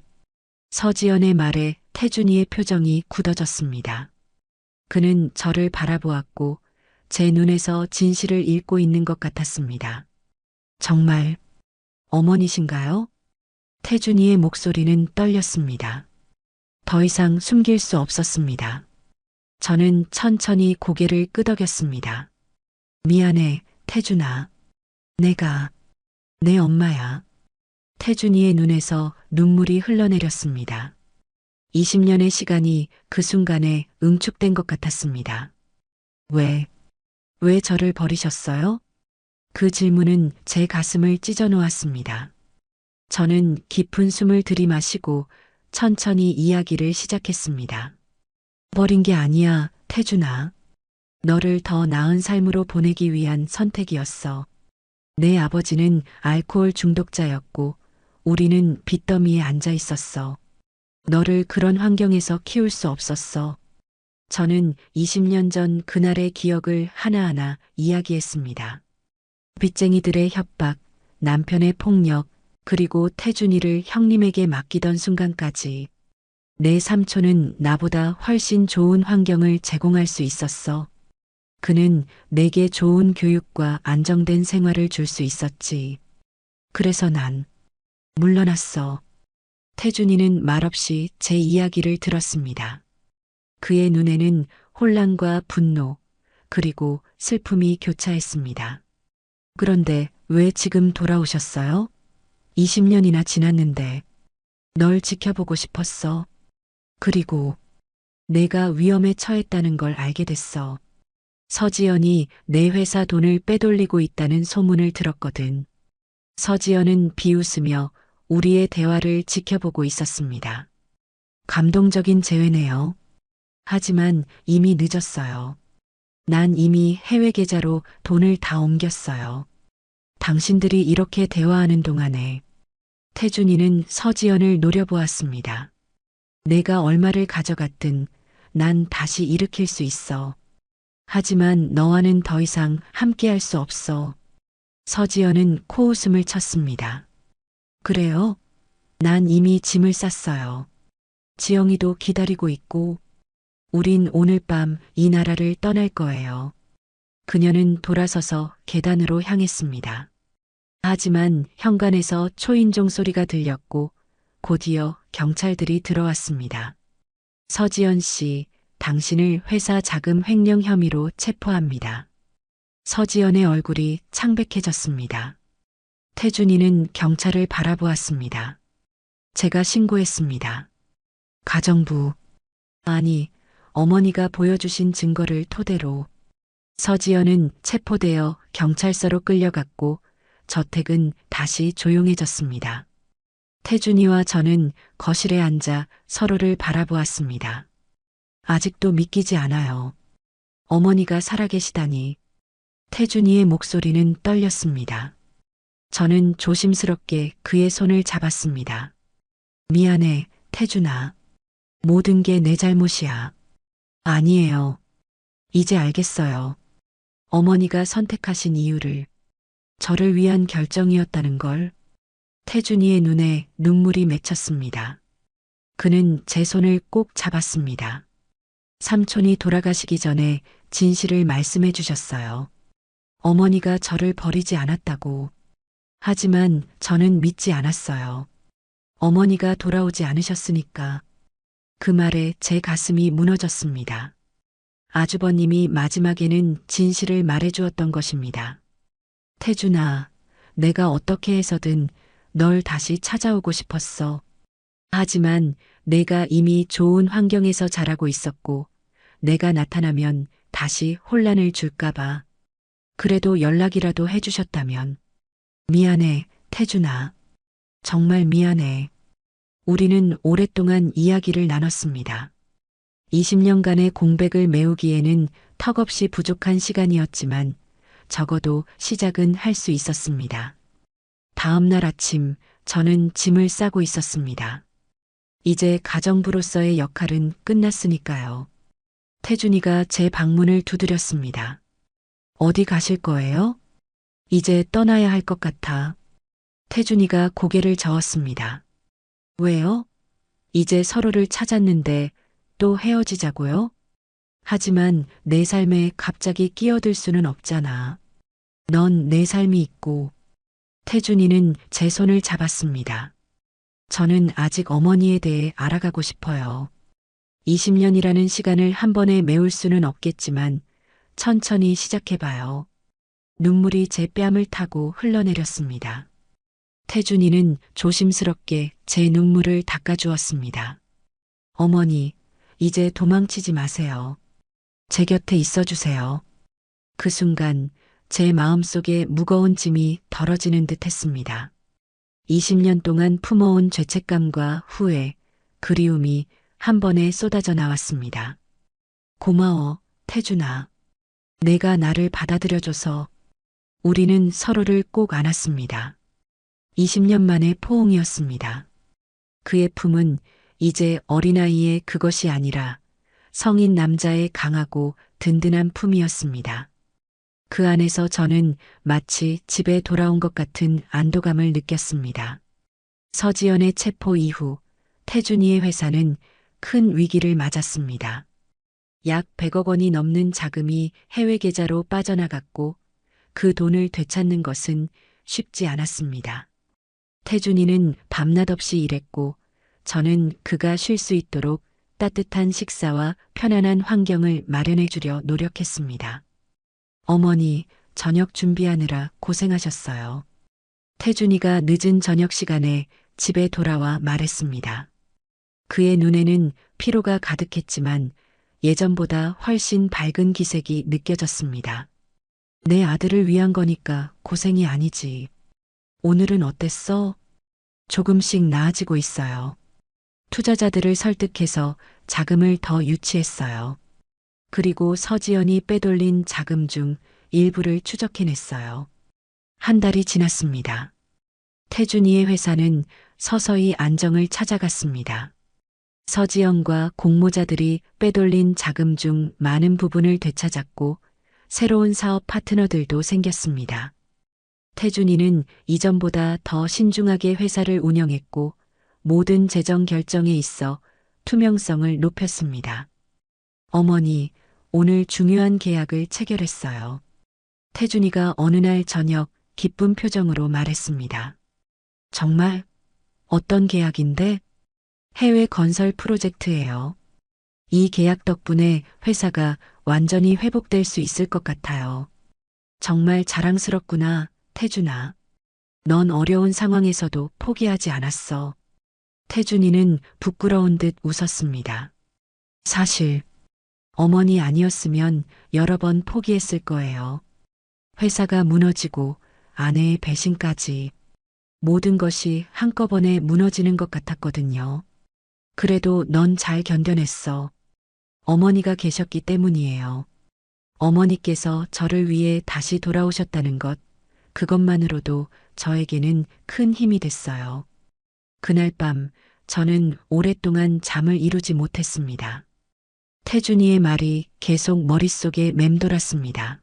서지연의 말에 태준이의 표정이 굳어졌습니다. 그는 저를 바라보았고 제 눈에서 진실을 읽고 있는 것 같았습니다. 정말 어머니신가요? 태준이의 목소리는 떨렸습니다. 더 이상 숨길 수 없었습니다. 저는 천천히 고개를 끄덕였습니다. 미안해, 태준아. 내가 내 엄마야. 태준이의 눈에서 눈물이 흘러내렸습니다. 20년의 시간이 그 순간에 응축된 것 같았습니다. 왜 저를 버리셨어요? 그 질문은 제 가슴을 찢어 놓았습니다. 저는 깊은 숨을 들이마시고 천천히 이야기를 시작했습니다. 버린 게 아니야, 태준아. 너를 더 나은 삶으로 보내기 위한 선택이었어. 내 아버지는 알코올 중독자였고 우리는 빚더미에 앉아 있었어. 너를 그런 환경에서 키울 수 없었어. 저는 20년 전 그날의 기억을 하나하나 이야기했습니다. 빚쟁이들의 협박, 남편의 폭력, 그리고 태준이를 형님에게 맡기던 순간까지 내 삼촌은 나보다 훨씬 좋은 환경을 제공할 수 있었어. 그는 내게 좋은 교육과 안정된 생활을 줄 수 있었지. 그래서 난 물러났어. 태준이는 말없이 제 이야기를 들었습니다. 그의 눈에는 혼란과 분노, 그리고 슬픔이 교차했습니다. 그런데 왜 지금 돌아오셨어요? 20년이나 지났는데 널 지켜보고 싶었어. 그리고 내가 위험에 처했다는 걸 알게 됐어. 서지연이 내 회사 돈을 빼돌리고 있다는 소문을 들었거든. 서지연은 비웃으며 우리의 대화를 지켜보고 있었습니다. 감동적인 재회네요. 하지만 이미 늦었어요. 난 이미 해외 계좌로 돈을 다 옮겼어요. 당신들이 이렇게 대화하는 동안에 태준이는 서지연을 노려보았습니다. 내가 얼마를 가져갔든 난 다시 일으킬 수 있어. 하지만 너와는 더 이상 함께할 수 없어. 서지연은 코웃음을 쳤습니다. 그래요? 난 이미 짐을 쌌어요. 지영이도 기다리고 있고 우린 오늘 밤 이 나라를 떠날 거예요. 그녀는 돌아서서 계단으로 향했습니다. 하지만 현관에서 초인종 소리가 들렸고 곧이어 경찰들이 들어왔습니다. 서지연 씨, 당신을 회사 자금 횡령 혐의로 체포합니다. 서지연의 얼굴이 창백해졌습니다. 태준이는 경찰을 바라보았습니다. 제가 신고했습니다. 가정부, 아니, 어머니가 보여주신 증거를 토대로. 서지연은 체포되어 경찰서로 끌려갔고 저택은 다시 조용해졌습니다. 태준이와 저는 거실에 앉아 서로를 바라보았습니다. 아직도 믿기지 않아요. 어머니가 살아계시다니. 태준이의 목소리는 떨렸습니다. 저는 조심스럽게 그의 손을 잡았습니다. 미안해, 태준아. 모든 게 내 잘못이야. 아니에요. 이제 알겠어요. 어머니가 선택하신 이유를. 저를 위한 결정이었다는 걸. 태준이의 눈에 눈물이 맺혔습니다. 그는 제 손을 꼭 잡았습니다. 삼촌이 돌아가시기 전에 진실을 말씀해 주셨어요. 어머니가 저를 버리지 않았다고. 하지만 저는 믿지 않았어요. 어머니가 돌아오지 않으셨으니까. 그 말에 제 가슴이 무너졌습니다. 아주버님이 마지막에는 진실을 말해주었던 것입니다. 태준아, 내가 어떻게 해서든 널 다시 찾아오고 싶었어. 하지만 내가 이미 좋은 환경에서 자라고 있었고, 내가 나타나면 다시 혼란을 줄까봐. 그래도 연락이라도 해주셨다면. 미안해, 태준아. 정말 미안해. 우리는 오랫동안 이야기를 나눴습니다. 20년간의 공백을 메우기에는 턱없이 부족한 시간이었지만 적어도 시작은 할 수 있었습니다. 다음 날 아침 저는 짐을 싸고 있었습니다. 이제 가정부로서의 역할은 끝났으니까요. 태준이가 제 방문을 두드렸습니다. 어디 가실 거예요? 이제 떠나야 할 것 같아. 태준이가 고개를 저었습니다. 왜요? 이제 서로를 찾았는데 또 헤어지자고요? 하지만 내 삶에 갑자기 끼어들 수는 없잖아. 넌 내 삶이 있고. 태준이는 제 손을 잡았습니다. 저는 아직 어머니에 대해 알아가고 싶어요. 20년이라는 시간을 한 번에 메울 수는 없겠지만 천천히 시작해봐요. 눈물이 제 뺨을 타고 흘러내렸습니다. 태준이는 조심스럽게 제 눈물을 닦아주었습니다. 어머니, 이제 도망치지 마세요. 제 곁에 있어주세요. 그 순간 제 마음속에 무거운 짐이 덜어지는 듯 했습니다. 20년 동안 품어온 죄책감과 후회, 그리움이 한 번에 쏟아져 나왔습니다. 고마워, 태준아. 내가 나를 받아들여줘서. 우리는 서로를 꼭 안았습니다. 20년 만의 포옹이었습니다. 그의 품은 이제 어린아이의 그것이 아니라 성인 남자의 강하고 든든한 품이었습니다. 그 안에서 저는 마치 집에 돌아온 것 같은 안도감을 느꼈습니다. 서지연의 체포 이후 태준이의 회사는 큰 위기를 맞았습니다. 약 100억 원이 넘는 자금이 해외 계좌로 빠져나갔고 그 돈을 되찾는 것은 쉽지 않았습니다. 태준이는 밤낮 없이 일했고 저는 그가 쉴 수 있도록 따뜻한 식사와 편안한 환경을 마련해 주려 노력했습니다. 어머니, 저녁 준비하느라 고생하셨어요. 태준이가 늦은 저녁 시간에 집에 돌아와 말했습니다. 그의 눈에는 피로가 가득했지만 예전보다 훨씬 밝은 기색이 느껴졌습니다. 내 아들을 위한 거니까 고생이 아니지. 오늘은 어땠어? 조금씩 나아지고 있어요. 투자자들을 설득해서 자금을 더 유치했어요. 그리고 서지연이 빼돌린 자금 중 일부를 추적해냈어요. 한 달이 지났습니다. 태준이의 회사는 서서히 안정을 찾아갔습니다. 서지연과 공모자들이 빼돌린 자금 중 많은 부분을 되찾았고 새로운 사업 파트너들도 생겼습니다. 태준이는 이전보다 더 신중하게 회사를 운영했고 모든 재정 결정에 있어 투명성을 높였습니다. 어머니, 오늘 중요한 계약을 체결했어요. 태준이가 어느 날 저녁 기쁜 표정으로 말했습니다. 정말? 어떤 계약인데? 해외 건설 프로젝트예요. 이 계약 덕분에 회사가 완전히 회복될 수 있을 것 같아요. 정말 자랑스럽구나, 태준아. 넌 어려운 상황에서도 포기하지 않았어. 태준이는 부끄러운 듯 웃었습니다. 사실 어머니 아니었으면 여러 번 포기했을 거예요. 회사가 무너지고 아내의 배신까지 모든 것이 한꺼번에 무너지는 것 같았거든요. 그래도 넌 잘 견뎌냈어. 어머니가 계셨기 때문이에요. 어머니께서 저를 위해 다시 돌아오셨다는 것, 그것만으로도 저에게는 큰 힘이 됐어요. 그날 밤 저는 오랫동안 잠을 이루지 못했습니다. 태준이의 말이 계속 머릿속에 맴돌았습니다.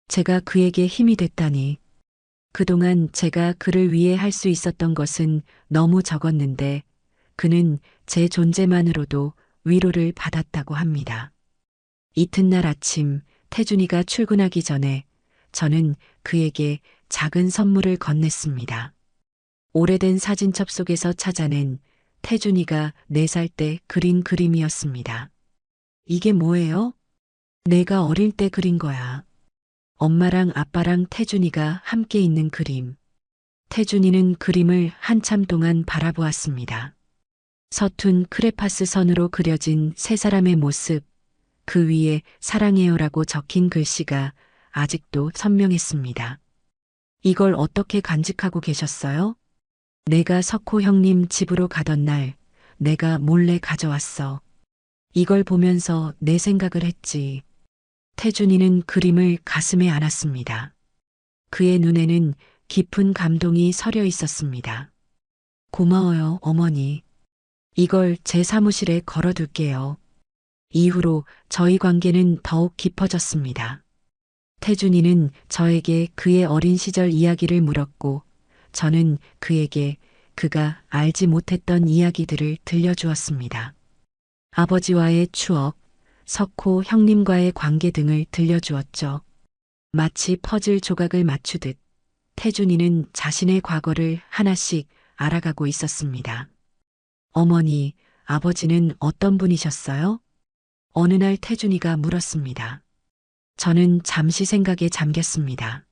제가 그에게 힘이 됐다니. 그동안 제가 그를 위해 할 수 있었던 것은 너무 적었는데 그는 제 존재만으로도 위로를 받았다고 합니다. 이튿날 아침 태준이가 출근하기 전에 저는 그에게 작은 선물을 건넸습니다. 오래된 사진첩 속에서 찾아낸 태준이가 4살 때 그린 그림이었습니다. 이게 뭐예요? 내가 어릴 때 그린 거야. 엄마랑 아빠랑 태준이가 함께 있는 그림. 태준이는 그림을 한참 동안 바라보았습니다. 서툰 크레파스 선으로 그려진 세 사람의 모습, 그 위에 사랑해요라고 적힌 글씨가 아직도 선명했습니다. 이걸 어떻게 간직하고 계셨어요? 내가 석호 형님 집으로 가던 날 내가 몰래 가져왔어. 이걸 보면서 내 생각을 했지. 태준이는 그림을 가슴에 안았습니다. 그의 눈에는 깊은 감동이 서려 있었습니다. 고마워요, 어머니. 이걸 제 사무실에 걸어둘게요. 이후로 저희 관계는 더욱 깊어졌습니다. 태준이는 저에게 그의 어린 시절 이야기를 물었고, 저는 그에게 그가 알지 못했던 이야기들을 들려주었습니다. 아버지와의 추억, 석호 형님과의 관계 등을 들려주었죠. 마치 퍼즐 조각을 맞추듯 태준이는 자신의 과거를 하나씩 알아가고 있었습니다. 어머니, 아버지는 어떤 분이셨어요? 어느 날 태준이가 물었습니다. 저는 잠시 생각에 잠겼습니다.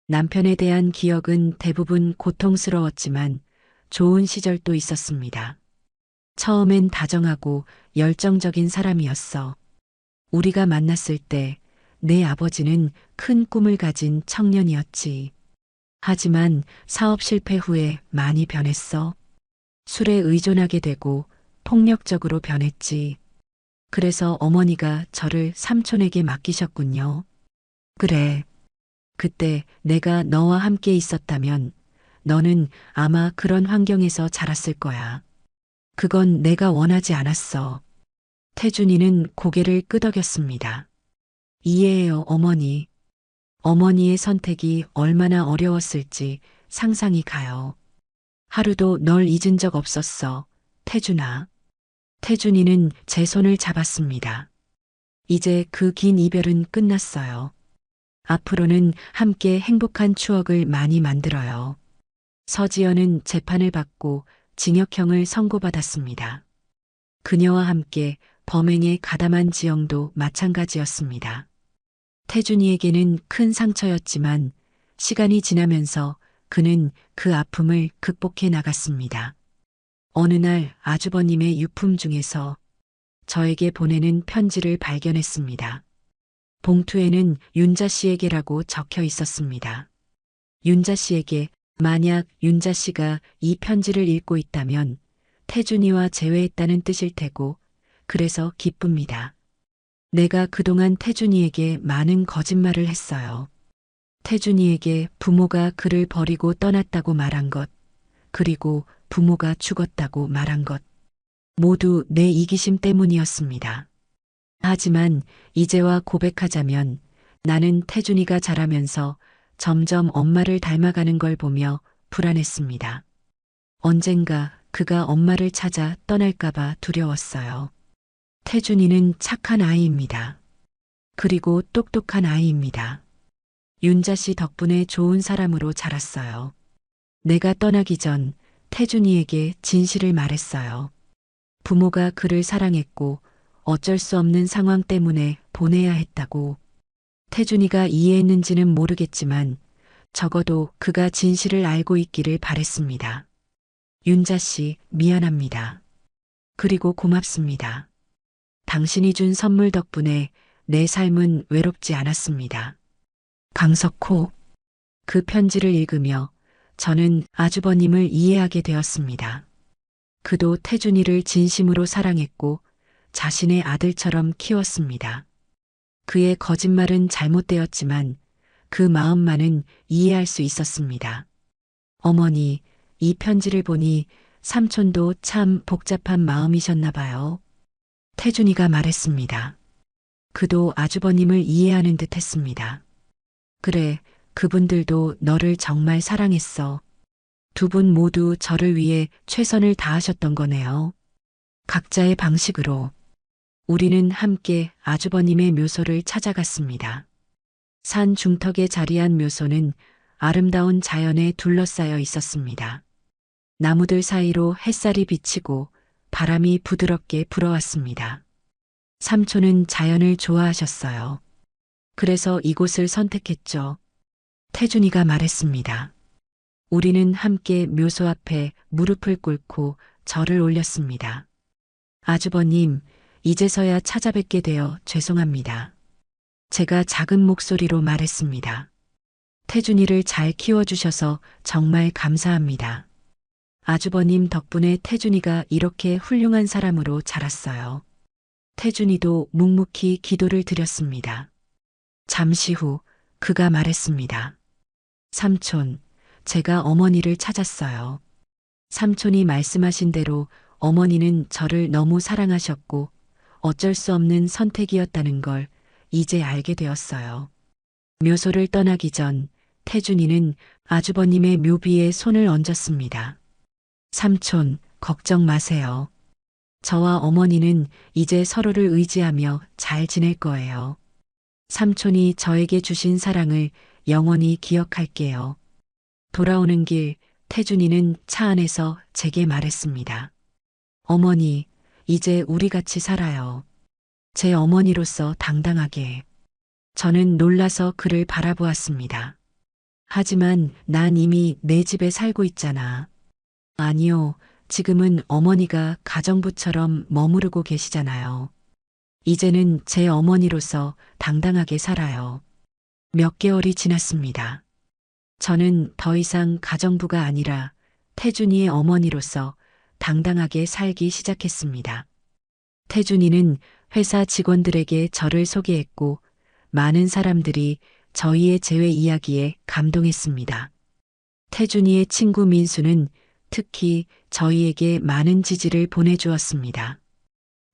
남편에 대한 기억은 대부분 고통스러웠지만 좋은 시절도 있었습니다. 처음엔 다정하고 열정적인 사람이었어. 우리가 만났을 때 내 아버지는 큰 꿈을 가진 청년이었지. 하지만 사업 실패 후에 많이 변했어. 술에 의존하게 되고 폭력적으로 변했지. 그래서 어머니가 저를 삼촌에게 맡기셨군요. 그래. 그때 내가 너와 함께 있었다면 너는 아마 그런 환경에서 자랐을 거야. 그건 내가 원하지 않았어. 태준이는 고개를 끄덕였습니다. 이해해요, 어머니. 어머니의 선택이 얼마나 어려웠을지 상상이 가요. 하루도 널 잊은 적 없었어, 태준아. 태준이는 제 손을 잡았습니다. 이제 그 긴 이별은 끝났어요. 앞으로는 함께 행복한 추억을 많이 만들어요. 서지연은 재판을 받고 징역형을 선고받았습니다. 그녀와 함께 범행에 가담한 지영도 마찬가지였습니다. 태준이에게는 큰 상처였지만 시간이 지나면서 그는 그 아픔을 극복해 나갔습니다. 어느 날 아주버님의 유품 중에서 저에게 보내는 편지를 발견했습니다. 봉투에는 윤자 씨에게라고 적혀 있었습니다. 윤자 씨에게. 만약 윤자 씨가 이 편지를 읽고 있다면 태준이와 재회했다는 뜻일 테고, 그래서 기쁩니다. 내가 그동안 태준이에게 많은 거짓말을 했어요. 태준이에게 부모가 그를 버리고 떠났다고 말한 것, 그리고 부모가 죽었다고 말한 것, 모두 내 이기심 때문이었습니다. 하지만 이제와 고백하자면 나는 태준이가 자라면서 점점 엄마를 닮아가는 걸 보며 불안했습니다. 언젠가 그가 엄마를 찾아 떠날까봐 두려웠어요. 태준이는 착한 아이입니다. 그리고 똑똑한 아이입니다. 윤자 씨 덕분에 좋은 사람으로 자랐어요. 내가 떠나기 전 태준이에게 진실을 말했어요. 부모가 그를 사랑했고 어쩔 수 없는 상황 때문에 보내야 했다고. 태준이가 이해했는지는 모르겠지만 적어도 그가 진실을 알고 있기를 바랬습니다. 윤자 씨, 미안합니다. 그리고 고맙습니다. 당신이 준 선물 덕분에 내 삶은 외롭지 않았습니다. 강석호. 그 편지를 읽으며 저는 아주버님을 이해하게 되었습니다. 그도 태준이를 진심으로 사랑했고 자신의 아들처럼 키웠습니다. 그의 거짓말은 잘못되었지만 그 마음만은 이해할 수 있었습니다. 어머니, 이 편지를 보니 삼촌도 참 복잡한 마음이셨나 봐요. 태준이가 말했습니다. 그도 아주버님을 이해하는 듯 했습니다. 그래, 그분들도 너를 정말 사랑했어. 두 분 모두 저를 위해 최선을 다하셨던 거네요. 각자의 방식으로. 우리는 함께 아주버님의 묘소를 찾아갔습니다. 산 중턱에 자리한 묘소는 아름다운 자연에 둘러싸여 있었습니다. 나무들 사이로 햇살이 비치고 바람이 부드럽게 불어왔습니다. 삼촌은 자연을 좋아하셨어요. 그래서 이곳을 선택했죠. 태준이가 말했습니다. 우리는 함께 묘소 앞에 무릎을 꿇고 절을 올렸습니다. 아주버님, 이제서야 찾아뵙게 되어 죄송합니다. 제가 작은 목소리로 말했습니다. 태준이를 잘 키워주셔서 정말 감사합니다. 아주버님 덕분에 태준이가 이렇게 훌륭한 사람으로 자랐어요. 태준이도 묵묵히 기도를 드렸습니다. 잠시 후 그가 말했습니다. 삼촌, 제가 어머니를 찾았어요. 삼촌이 말씀하신 대로 어머니는 저를 너무 사랑하셨고 어쩔 수 없는 선택이었다는 걸 이제 알게 되었어요. 묘소를 떠나기 전 태준이는 아주버님의 묘비에 손을 얹었습니다. 삼촌, 걱정 마세요. 저와 어머니는 이제 서로를 의지하며 잘 지낼 거예요. 삼촌이 저에게 주신 사랑을 영원히 기억할게요. 돌아오는 길, 태준이는 차 안에서 제게 말했습니다. 어머니, 이제 우리 같이 살아요. 제 어머니로서 당당하게. 저는 놀라서 그를 바라보았습니다. 하지만 난 이미 내 집에 살고 있잖아. 아니요, 지금은 어머니가 가정부처럼 머무르고 계시잖아요. 이제는 제 어머니로서 당당하게 살아요. 몇 개월이 지났습니다. 저는 더 이상 가정부가 아니라 태준이의 어머니로서 당당하게 살기 시작했습니다. 태준이는 회사 직원들에게 저를 소개했고 많은 사람들이 저희의 재회 이야기에 감동했습니다. 태준이의 친구 민수는 특히 저희에게 많은 지지를 보내주었습니다.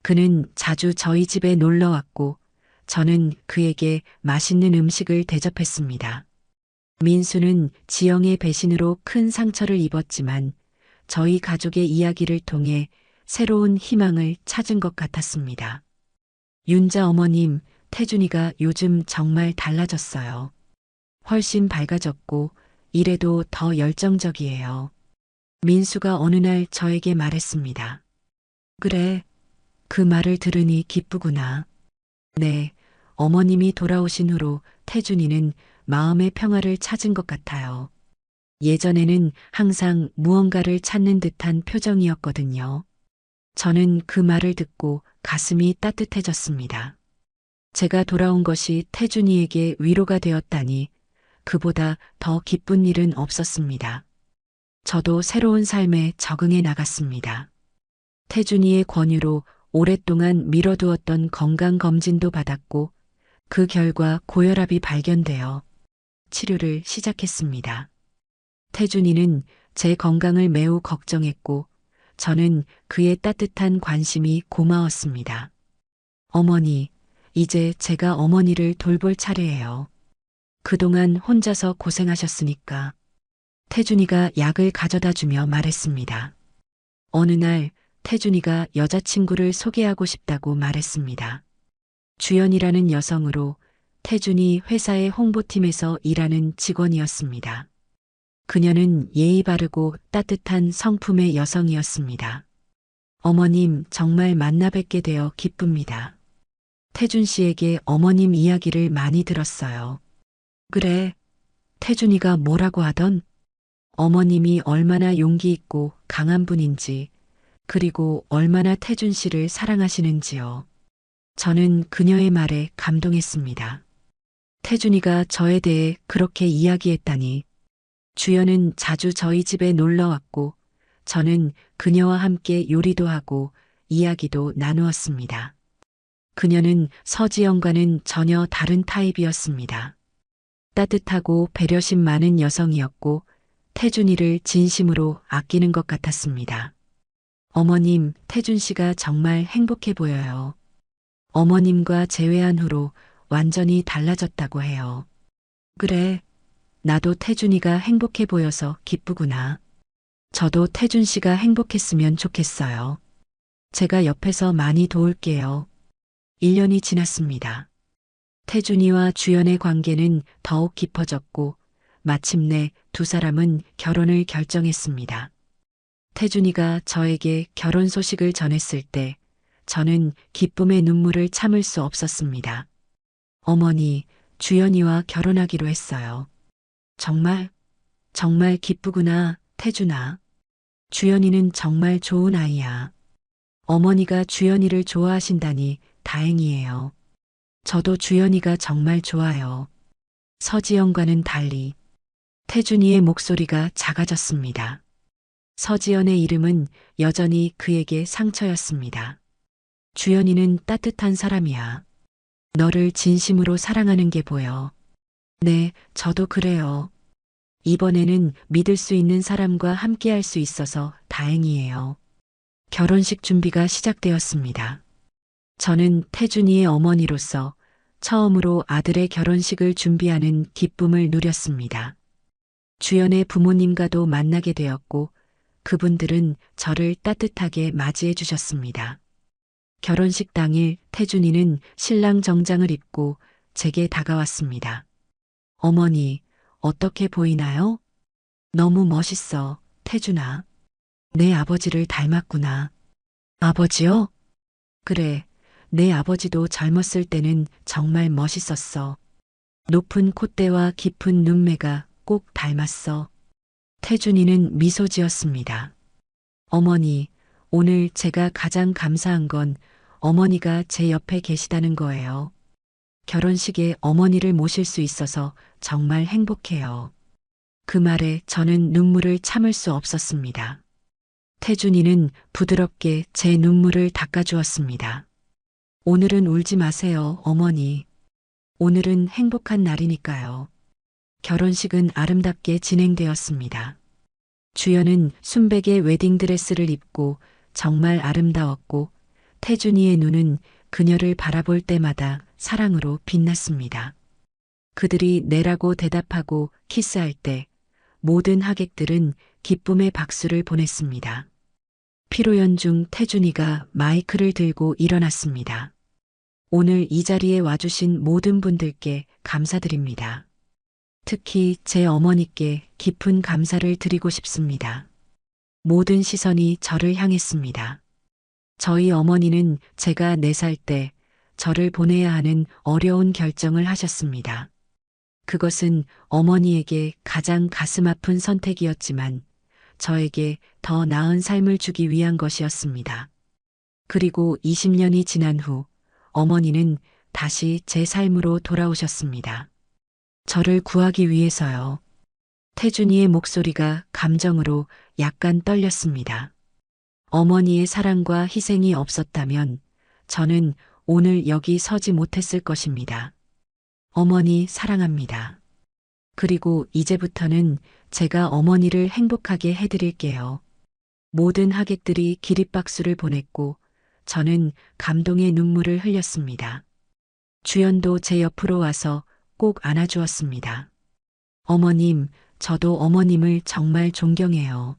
그는 자주 저희 집에 놀러 왔고 저는 그에게 맛있는 음식을 대접했습니다. 민수는 지영의 배신으로 큰 상처를 입었지만 저희 가족의 이야기를 통해 새로운 희망을 찾은 것 같았습니다. 윤자 어머님, 태준이가 요즘 정말 달라졌어요. 훨씬 밝아졌고 일에도 더 열정적이에요. 민수가 어느 날 저에게 말했습니다. 그래, 그 말을 들으니 기쁘구나. 네, 어머님이 돌아오신 후로 태준이는 마음의 평화를 찾은 것 같아요. 예전에는 항상 무언가를 찾는 듯한 표정이었거든요. 저는 그 말을 듣고 가슴이 따뜻해졌습니다. 제가 돌아온 것이 태준이에게 위로가 되었다니 그보다 더 기쁜 일은 없었습니다. 저도 새로운 삶에 적응해 나갔습니다. 태준이의 권유로 오랫동안 미뤄두었던 건강검진도 받았고 그 결과 고혈압이 발견되어 치료를 시작했습니다. 태준이는 제 건강을 매우 걱정했고 저는 그의 따뜻한 관심이 고마웠습니다. 어머니, 이제 제가 어머니를 돌볼 차례예요. 그동안 혼자서 고생하셨으니까. 태준이가 약을 가져다 주며 말했습니다. 어느 날 태준이가 여자친구를 소개하고 싶다고 말했습니다. 주연이라는 여성으로 태준이 회사의 홍보팀에서 일하는 직원이었습니다. 그녀는 예의 바르고 따뜻한 성품의 여성이었습니다. 어머님, 정말 만나 뵙게 되어 기쁩니다. 태준 씨에게 어머님 이야기를 많이 들었어요. 그래, 태준이가 뭐라고 하던? 어머님이 얼마나 용기 있고 강한 분인지, 그리고 얼마나 태준 씨를 사랑하시는지요. 저는 그녀의 말에 감동했습니다. 태준이가 저에 대해 그렇게 이야기했다니. 주연은 자주 저희 집에 놀러 왔고, 저는 그녀와 함께 요리도 하고 이야기도 나누었습니다. 그녀는 서지영과는 전혀 다른 타입이었습니다. 따뜻하고 배려심 많은 여성이었고, 태준이를 진심으로 아끼는 것 같았습니다. 어머님, 태준 씨가 정말 행복해 보여요. 어머님과 재회한 후로 완전히 달라졌다고 해요. 그래, 나도 태준이가 행복해 보여서 기쁘구나. 저도 태준 씨가 행복했으면 좋겠어요. 제가 옆에서 많이 도울게요. 1년이 지났습니다. 태준이와 주연의 관계는 더욱 깊어졌고 마침내 두 사람은 결혼을 결정했습니다. 태준이가 저에게 결혼 소식을 전했을 때 저는 기쁨의 눈물을 참을 수 없었습니다. 어머니, 주연이와 결혼하기로 했어요. 정말, 정말 기쁘구나, 태준아. 주연이는 정말 좋은 아이야. 어머니가 주연이를 좋아하신다니 다행이에요. 저도 주연이가 정말 좋아요. 서지연과는 달리 태준이의 목소리가 작아졌습니다. 서지연의 이름은 여전히 그에게 상처였습니다. 주연이는 따뜻한 사람이야. 너를 진심으로 사랑하는 게 보여. 네, 저도 그래요. 이번에는 믿을 수 있는 사람과 함께 할 수 있어서 다행이에요. 결혼식 준비가 시작되었습니다. 저는 태준이의 어머니로서 처음으로 아들의 결혼식을 준비하는 기쁨을 누렸습니다. 주연의 부모님과도 만나게 되었고 그분들은 저를 따뜻하게 맞이해 주셨습니다. 결혼식 당일 태준이는 신랑 정장을 입고 제게 다가왔습니다. 어머니, 어떻게 보이나요? 너무 멋있어, 태준아. 내 아버지를 닮았구나. 아버지요? 그래, 내 아버지도 젊었을 때는 정말 멋있었어. 높은 콧대와 깊은 눈매가 꼭 닮았어. 태준이는 미소 지었습니다. 어머니, 오늘 제가 가장 감사한 건 어머니가 제 옆에 계시다는 거예요. 결혼식에 어머니를 모실 수 있어서 정말 행복해요. 그 말에 저는 눈물을 참을 수 없었습니다. 태준이는 부드럽게 제 눈물을 닦아주었습니다. 오늘은 울지 마세요, 어머니. 오늘은 행복한 날이니까요. 결혼식은 아름답게 진행되었습니다. 주연은 순백의 웨딩드레스를 입고 정말 아름다웠고 태준이의 눈은 그녀를 바라볼 때마다 사랑으로 빛났습니다. 그들이 네라고 대답하고 키스할 때 모든 하객들은 기쁨의 박수를 보냈습니다. 피로연 중 태준이가 마이크를 들고 일어났습니다. 오늘 이 자리에 와주신 모든 분들께 감사드립니다. 특히 제 어머니께 깊은 감사를 드리고 싶습니다. 모든 시선이 저를 향했습니다. 저희 어머니는 제가 4살 때 저를 보내야 하는 어려운 결정을 하셨습니다. 그것은 어머니에게 가장 가슴 아픈 선택이었지만 저에게 더 나은 삶을 주기 위한 것이었습니다. 그리고 20년이 지난 후 어머니는 다시 제 삶으로 돌아오셨습니다. 저를 구하기 위해서요. 태준이의 목소리가 감정으로 약간 떨렸습니다. 어머니의 사랑과 희생이 없었다면 저는 오늘 여기 서지 못했을 것입니다. 어머니 사랑합니다. 그리고 이제부터는 제가 어머니를 행복하게 해드릴게요. 모든 하객들이 기립박수를 보냈고 저는 감동의 눈물을 흘렸습니다. 주연도 제 옆으로 와서 꼭 안아주었습니다. 어머님, 저도 어머님을 정말 존경해요.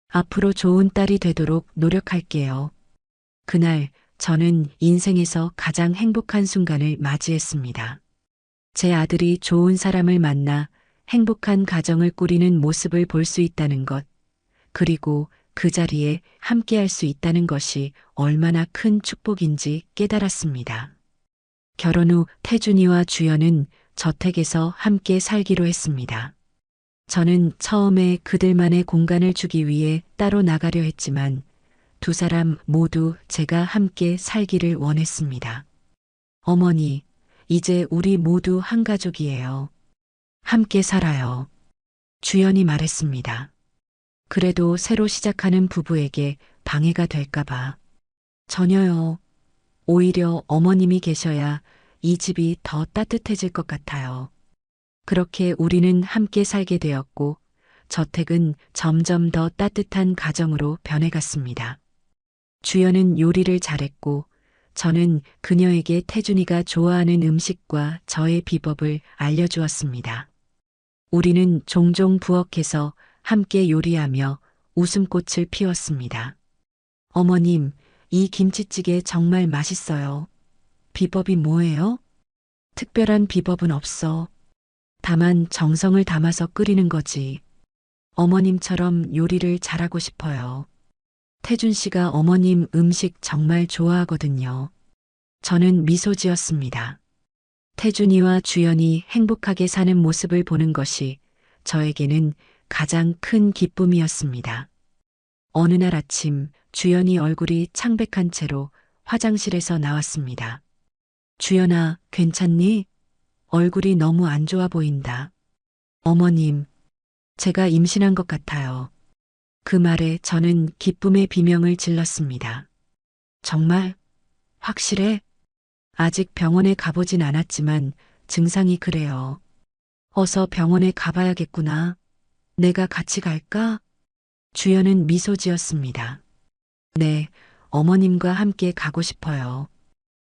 앞으로 좋은 딸이 되도록 노력할게요. 그날 저는 인생에서 가장 행복한 순간을 맞이했습니다. 제 아들이 좋은 사람을 만나 행복한 가정을 꾸리는 모습을 볼 수 있다는 것, 그리고 그 자리에 함께할 수 있다는 것이 얼마나 큰 축복인지 깨달았습니다. 결혼 후 태준이와 주연은 저택에서 함께 살기로 했습니다. 저는 처음에 그들만의 공간을 주기 위해 따로 나가려 했지만 두 사람 모두 제가 함께 살기를 원했습니다. 어머니, 이제 우리 모두 한 가족이에요. 함께 살아요. 주연이 말했습니다. 그래도 새로 시작하는 부부에게 방해가 될까봐. 전혀요. 오히려 어머님이 계셔야 이 집이 더 따뜻해질 것 같아요. 그렇게 우리는 함께 살게 되었고 저택은 점점 더 따뜻한 가정으로 변해갔습니다. 주연은 요리를 잘했고 저는 그녀에게 태준이가 좋아하는 음식과 저의 비법을 알려주었습니다. 우리는 종종 부엌에서 함께 요리하며 웃음꽃을 피웠습니다. 어머님, 이 김치찌개 정말 맛있어요. 비법이 뭐예요? 특별한 비법은 없어. 다만 정성을 담아서 끓이는 거지. 어머님처럼 요리를 잘하고 싶어요. 태준 씨가 어머님 음식 정말 좋아하거든요. 저는 미소 지었습니다. 태준이와 주연이 행복하게 사는 모습을 보는 것이 저에게는 가장 큰 기쁨이었습니다. 어느 날 아침 주연이 얼굴이 창백한 채로 화장실에서 나왔습니다. 주연아, 괜찮니? 얼굴이 너무 안 좋아 보인다. 어머님, 제가 임신한 것 같아요. 그 말에 저는 기쁨의 비명을 질렀습니다. 정말? 확실해? 아직 병원에 가보진 않았지만 증상이 그래요. 어서 병원에 가봐야겠구나. 내가 같이 갈까? 주연은 미소 지었습니다. 네, 어머님과 함께 가고 싶어요.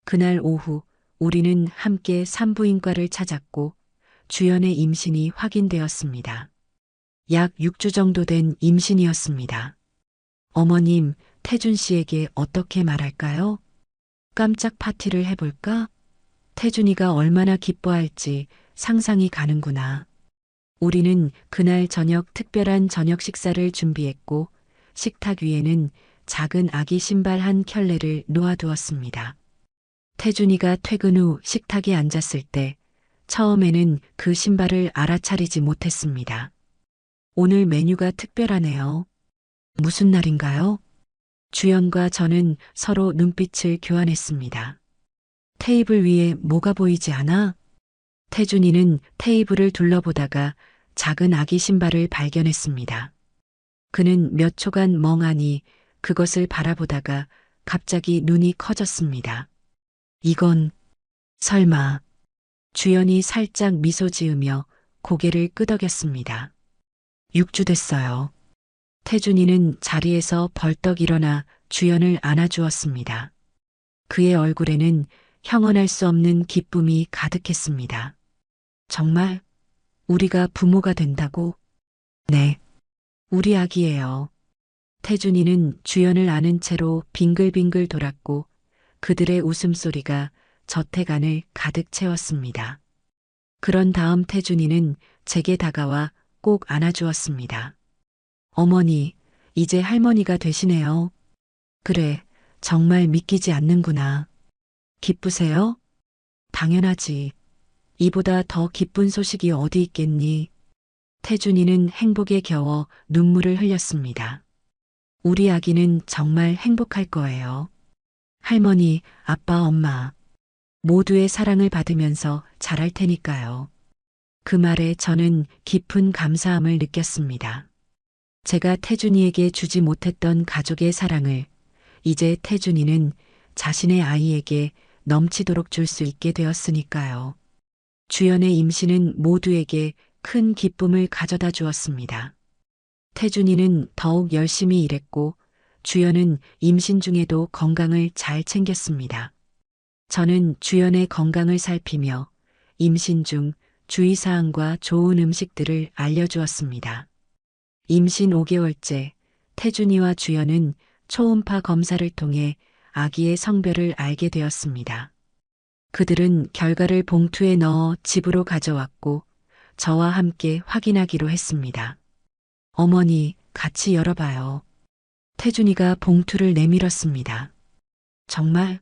그날 오후 우리는 함께 산부인과를 찾았고 주연의 임신이 확인되었습니다. 약 6주 정도 된 임신이었습니다. 어머님, 태준 씨에게 어떻게 말할까요? 깜짝 파티를 해볼까? 태준이가 얼마나 기뻐할지 상상이 가는구나. 우리는 그날 저녁 특별한 저녁 식사를 준비했고 식탁 위에는 작은 아기 신발 한 켤레를 놓아두었습니다. 태준이가 퇴근 후 식탁에 앉았을 때 처음에는 그 신발을 알아차리지 못했습니다. 오늘 메뉴가 특별하네요. 무슨 날인가요? 주연과 저는 서로 눈빛을 교환했습니다. 테이블 위에 뭐가 보이지 않아? 태준이는 테이블을 둘러보다가 작은 아기 신발을 발견했습니다. 그는 몇 초간 멍하니 그것을 바라보다가 갑자기 눈이 커졌습니다. 이건 설마. 주연이 살짝 미소 지으며 고개를 끄덕였습니다. 6주 됐어요. 태준이는 자리에서 벌떡 일어나 주연을 안아주었습니다. 그의 얼굴에는 형언할 수 없는 기쁨이 가득했습니다. 정말 우리가 부모가 된다고? 네, 우리 아기예요. 태준이는 주연을 안은 채로 빙글빙글 돌았고 그들의 웃음소리가 저택 안을 가득 채웠습니다. 그런 다음 태준이는 제게 다가와 꼭 안아주었습니다. 어머니, 이제 할머니가 되시네요. 그래, 정말 믿기지 않는구나. 기쁘세요? 당연하지. 이보다 더 기쁜 소식이 어디 있겠니? 태준이는 행복에 겨워 눈물을 흘렸습니다. 우리 아기는 정말 행복할 거예요. 할머니, 아빠, 엄마. 모두의 사랑을 받으면서 자랄 테니까요. 그 말에 저는 깊은 감사함을 느꼈습니다. 제가 태준이에게 주지 못했던 가족의 사랑을 이제 태준이는 자신의 아이에게 넘치도록 줄 수 있게 되었으니까요. 주연의 임신은 모두에게 큰 기쁨을 가져다 주었습니다. 태준이는 더욱 열심히 일했고 주연은 임신 중에도 건강을 잘 챙겼습니다. 저는 주연의 건강을 살피며 임신 중 주의사항과 좋은 음식들을 알려주었습니다. 임신 5개월째 태준이와 주연은 초음파 검사를 통해 아기의 성별을 알게 되었습니다. 그들은 결과를 봉투에 넣어 집으로 가져왔고 저와 함께 확인하기로 했습니다. 어머니, 같이 열어봐요. 태준이가 봉투를 내밀었습니다. 정말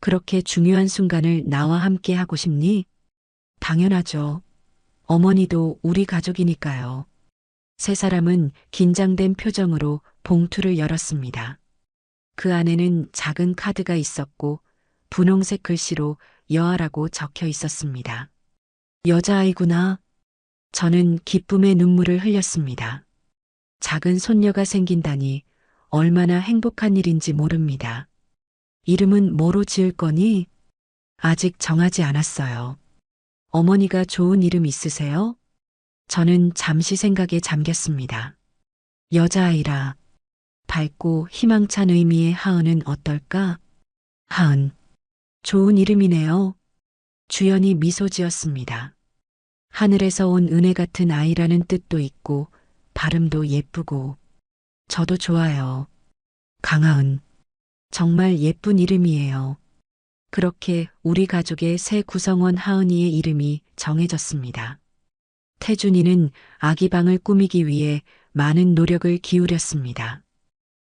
그렇게 중요한 순간을 나와 함께 하고 싶니? 당연하죠. 어머니도 우리 가족이니까요. 세 사람은 긴장된 표정으로 봉투를 열었습니다. 그 안에는 작은 카드가 있었고 분홍색 글씨로 여아라고 적혀 있었습니다. 여자아이구나. 저는 기쁨의 눈물을 흘렸습니다. 작은 손녀가 생긴다니 얼마나 행복한 일인지 모릅니다. 이름은 뭐로 지을 거니? 아직 정하지 않았어요. 어머니가 좋은 이름 있으세요? 저는 잠시 생각에 잠겼습니다. 여자아이라. 밝고 희망찬 의미의 하은은 어떨까? 하은. 좋은 이름이네요. 주연이 미소 지었습니다. 하늘에서 온 은혜 같은 아이라는 뜻도 있고 발음도 예쁘고 저도 좋아요. 강하은. 정말 예쁜 이름이에요. 그렇게 우리 가족의 새 구성원 하은이의 이름이 정해졌습니다. 태준이는 아기 방을 꾸미기 위해 많은 노력을 기울였습니다.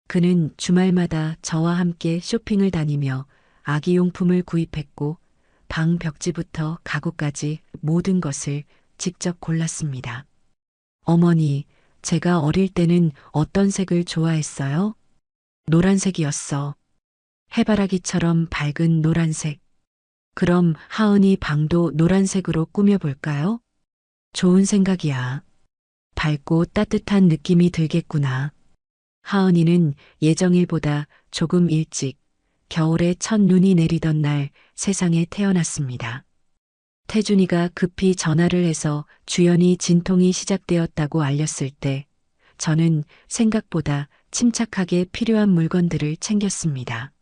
그는 주말마다 저와 함께 쇼핑을 다니며 아기용품을 구입했고 방 벽지부터 가구까지 모든 것을 직접 골랐습니다. 어머니, 제가 어릴 때는 어떤 색을 좋아했어요? 노란색이었어. 해바라기처럼 밝은 노란색. 그럼 하은이 방도 노란색으로 꾸며볼까요? 좋은 생각이야. 밝고 따뜻한 느낌이 들겠구나. 하은이는 예정일보다 조금 일찍 겨울에 첫 눈이 내리던 날 세상에 태어났습니다. 태준이가 급히 전화를 해서 주연이 진통이 시작되었다고 알렸을 때 저는 생각보다 침착하게 필요한 물건들을 챙겼습니다.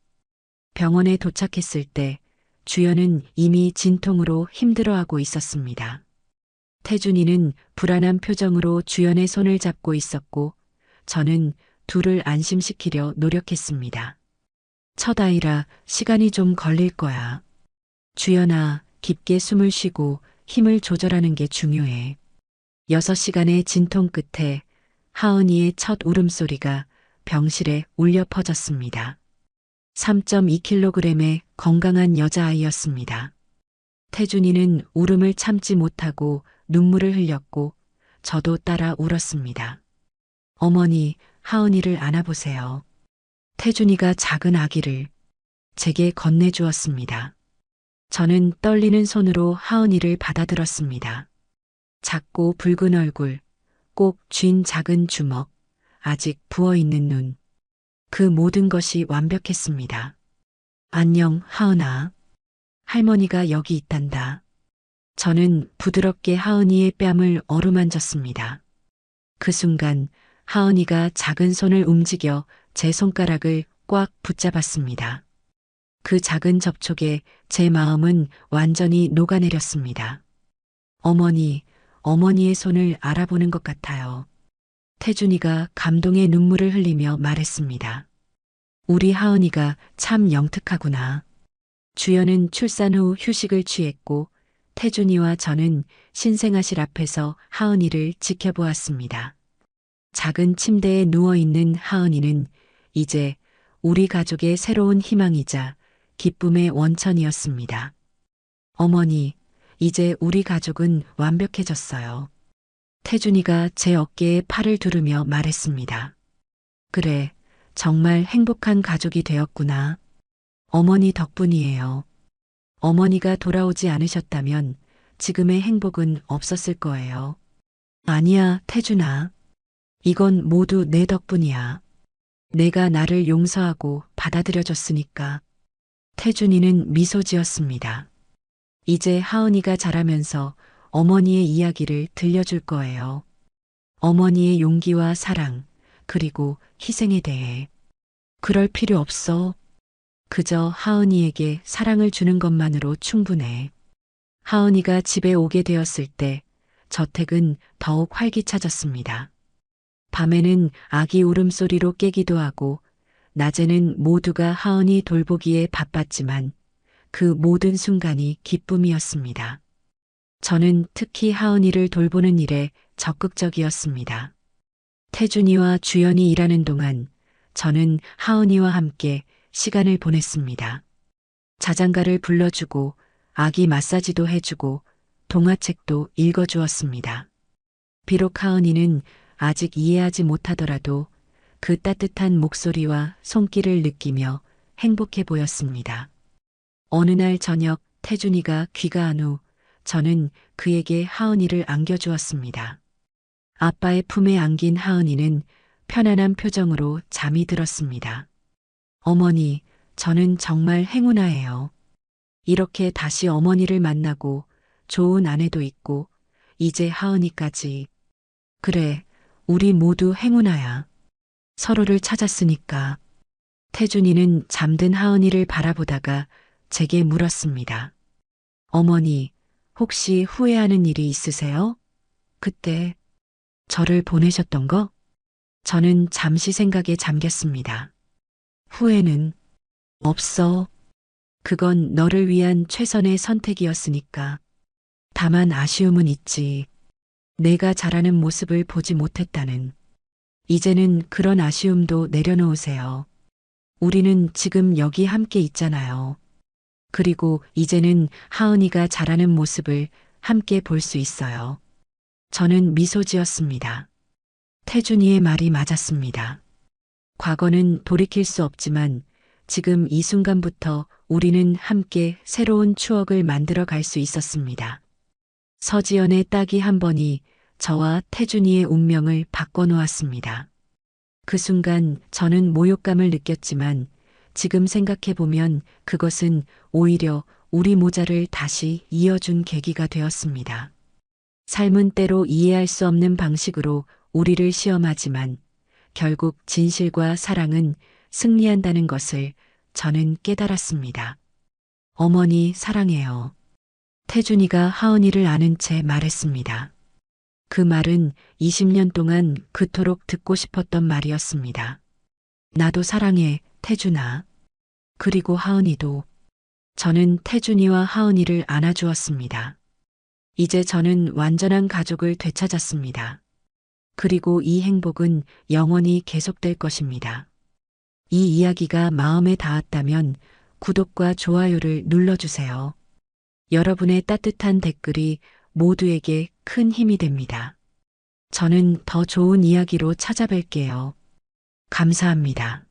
병원에 도착했을 때 주연은 이미 진통으로 힘들어하고 있었습니다. 태준이는 불안한 표정으로 주연의 손을 잡고 있었고 저는 둘을 안심시키려 노력했습니다. 첫 아이라 시간이 좀 걸릴 거야. 주연아, 깊게 숨을 쉬고 힘을 조절하는 게 중요해. 6시간의 진통 끝에 하은이의 첫 울음소리가 병실에 울려 퍼졌습니다. 3.2kg의 건강한 여자아이였습니다. 태준이는 울음을 참지 못하고 눈물을 흘렸고 저도 따라 울었습니다. 어머니, 하은이를 안아보세요. 태준이가 작은 아기를 제게 건네주었습니다. 저는 떨리는 손으로 하은이를 받아들었습니다. 작고 붉은 얼굴, 꼭 쥔 작은 주먹, 아직 부어있는 눈. 그 모든 것이 완벽했습니다. 안녕, 하은아. 할머니가 여기 있단다. 저는 부드럽게 하은이의 뺨을 어루만졌습니다. 그 순간 하은이가 작은 손을 움직여 제 손가락을 꽉 붙잡았습니다. 그 작은 접촉에 제 마음은 완전히 녹아내렸습니다. 어머니의 손을 알아보는 것 같아요. 태준이가 감동의 눈물을 흘리며 말했습니다. 우리 하은이가 참 영특하구나. 주연은 출산 후 휴식을 취했고 태준이와 저는 신생아실 앞에서 하은이를 지켜보았습니다. 작은 침대에 누워있는 하은이는 이제 우리 가족의 새로운 희망이자 기쁨의 원천이었습니다. 어머니, 이제 우리 가족은 완벽해졌어요. 태준이가 제 어깨에 팔을 두르며 말했습니다. 그래, 정말 행복한 가족이 되었구나. 어머니 덕분이에요. 어머니가 돌아오지 않으셨다면 지금의 행복은 없었을 거예요. 아니야, 태준아. 이건 모두 내 덕분이야. 내가 나를 용서하고 받아들여줬으니까. 태준이는 미소 지었습니다. 이제 하은이가 자라면서 어머니의 이야기를 들려줄 거예요. 어머니의 용기와 사랑, 그리고 희생에 대해. 그럴 필요 없어. 그저 하은이에게 사랑을 주는 것만으로 충분해. 하은이가 집에 오게 되었을 때 저택은 더욱 활기차졌습니다. 밤에는 아기 울음소리로 깨기도 하고 낮에는 모두가 하은이 돌보기에 바빴지만 그 모든 순간이 기쁨이었습니다. 저는 특히 하은이를 돌보는 일에 적극적이었습니다. 태준이와 주연이 일하는 동안 저는 하은이와 함께 시간을 보냈습니다. 자장가를 불러주고 아기 마사지도 해주고 동화책도 읽어주었습니다. 비록 하은이는 아직 이해하지 못하더라도 그 따뜻한 목소리와 손길을 느끼며 행복해 보였습니다. 어느 날 저녁 태준이가 귀가한 후 저는 그에게 하은이를 안겨주었습니다. 아빠의 품에 안긴 하은이는 편안한 표정으로 잠이 들었습니다. 어머니, 저는 정말 행운아예요. 이렇게 다시 어머니를 만나고 좋은 아내도 있고 이제 하은이까지. 그래, 우리 모두 행운아야. 서로를 찾았으니까. 태준이는 잠든 하은이를 바라보다가 제게 물었습니다. 어머니, 혹시 후회하는 일이 있으세요? 그때 저를 보내셨던 거? 저는 잠시 생각에 잠겼습니다. 후회는 없어. 그건 너를 위한 최선의 선택이었으니까. 다만 아쉬움은 있지. 내가 자라는 모습을 보지 못했다는. 이제는 그런 아쉬움도 내려놓으세요. 우리는 지금 여기 함께 있잖아요. 그리고 이제는 하은이가 자라는 모습을 함께 볼 수 있어요. 저는 미소 지었습니다. 태준이의 말이 맞았습니다. 과거는 돌이킬 수 없지만 지금 이 순간부터 우리는 함께 새로운 추억을 만들어 갈 수 있었습니다. 서지연의 따기 한 번이 저와 태준이의 운명을 바꿔놓았습니다. 그 순간 저는 모욕감을 느꼈지만 지금 생각해보면 그것은 오히려 우리 모자를 다시 이어준 계기가 되었습니다. 삶은 때로 이해할 수 없는 방식으로 우리를 시험하지만 결국 진실과 사랑은 승리한다는 것을 저는 깨달았습니다. 어머니 사랑해요. 태준이가 하은이를 아는 채 말했습니다. 그 말은 20년 동안 그토록 듣고 싶었던 말이었습니다. 나도 사랑해, 태준아. 그리고 하은이도. 저는 태준이와 하은이를 안아주었습니다. 이제 저는 완전한 가족을 되찾았습니다. 그리고 이 행복은 영원히 계속될 것입니다. 이 이야기가 마음에 닿았다면 구독과 좋아요를 눌러주세요. 여러분의 따뜻한 댓글이 모두에게 큰 힘이 됩니다. 저는 더 좋은 이야기로 찾아뵐게요. 감사합니다.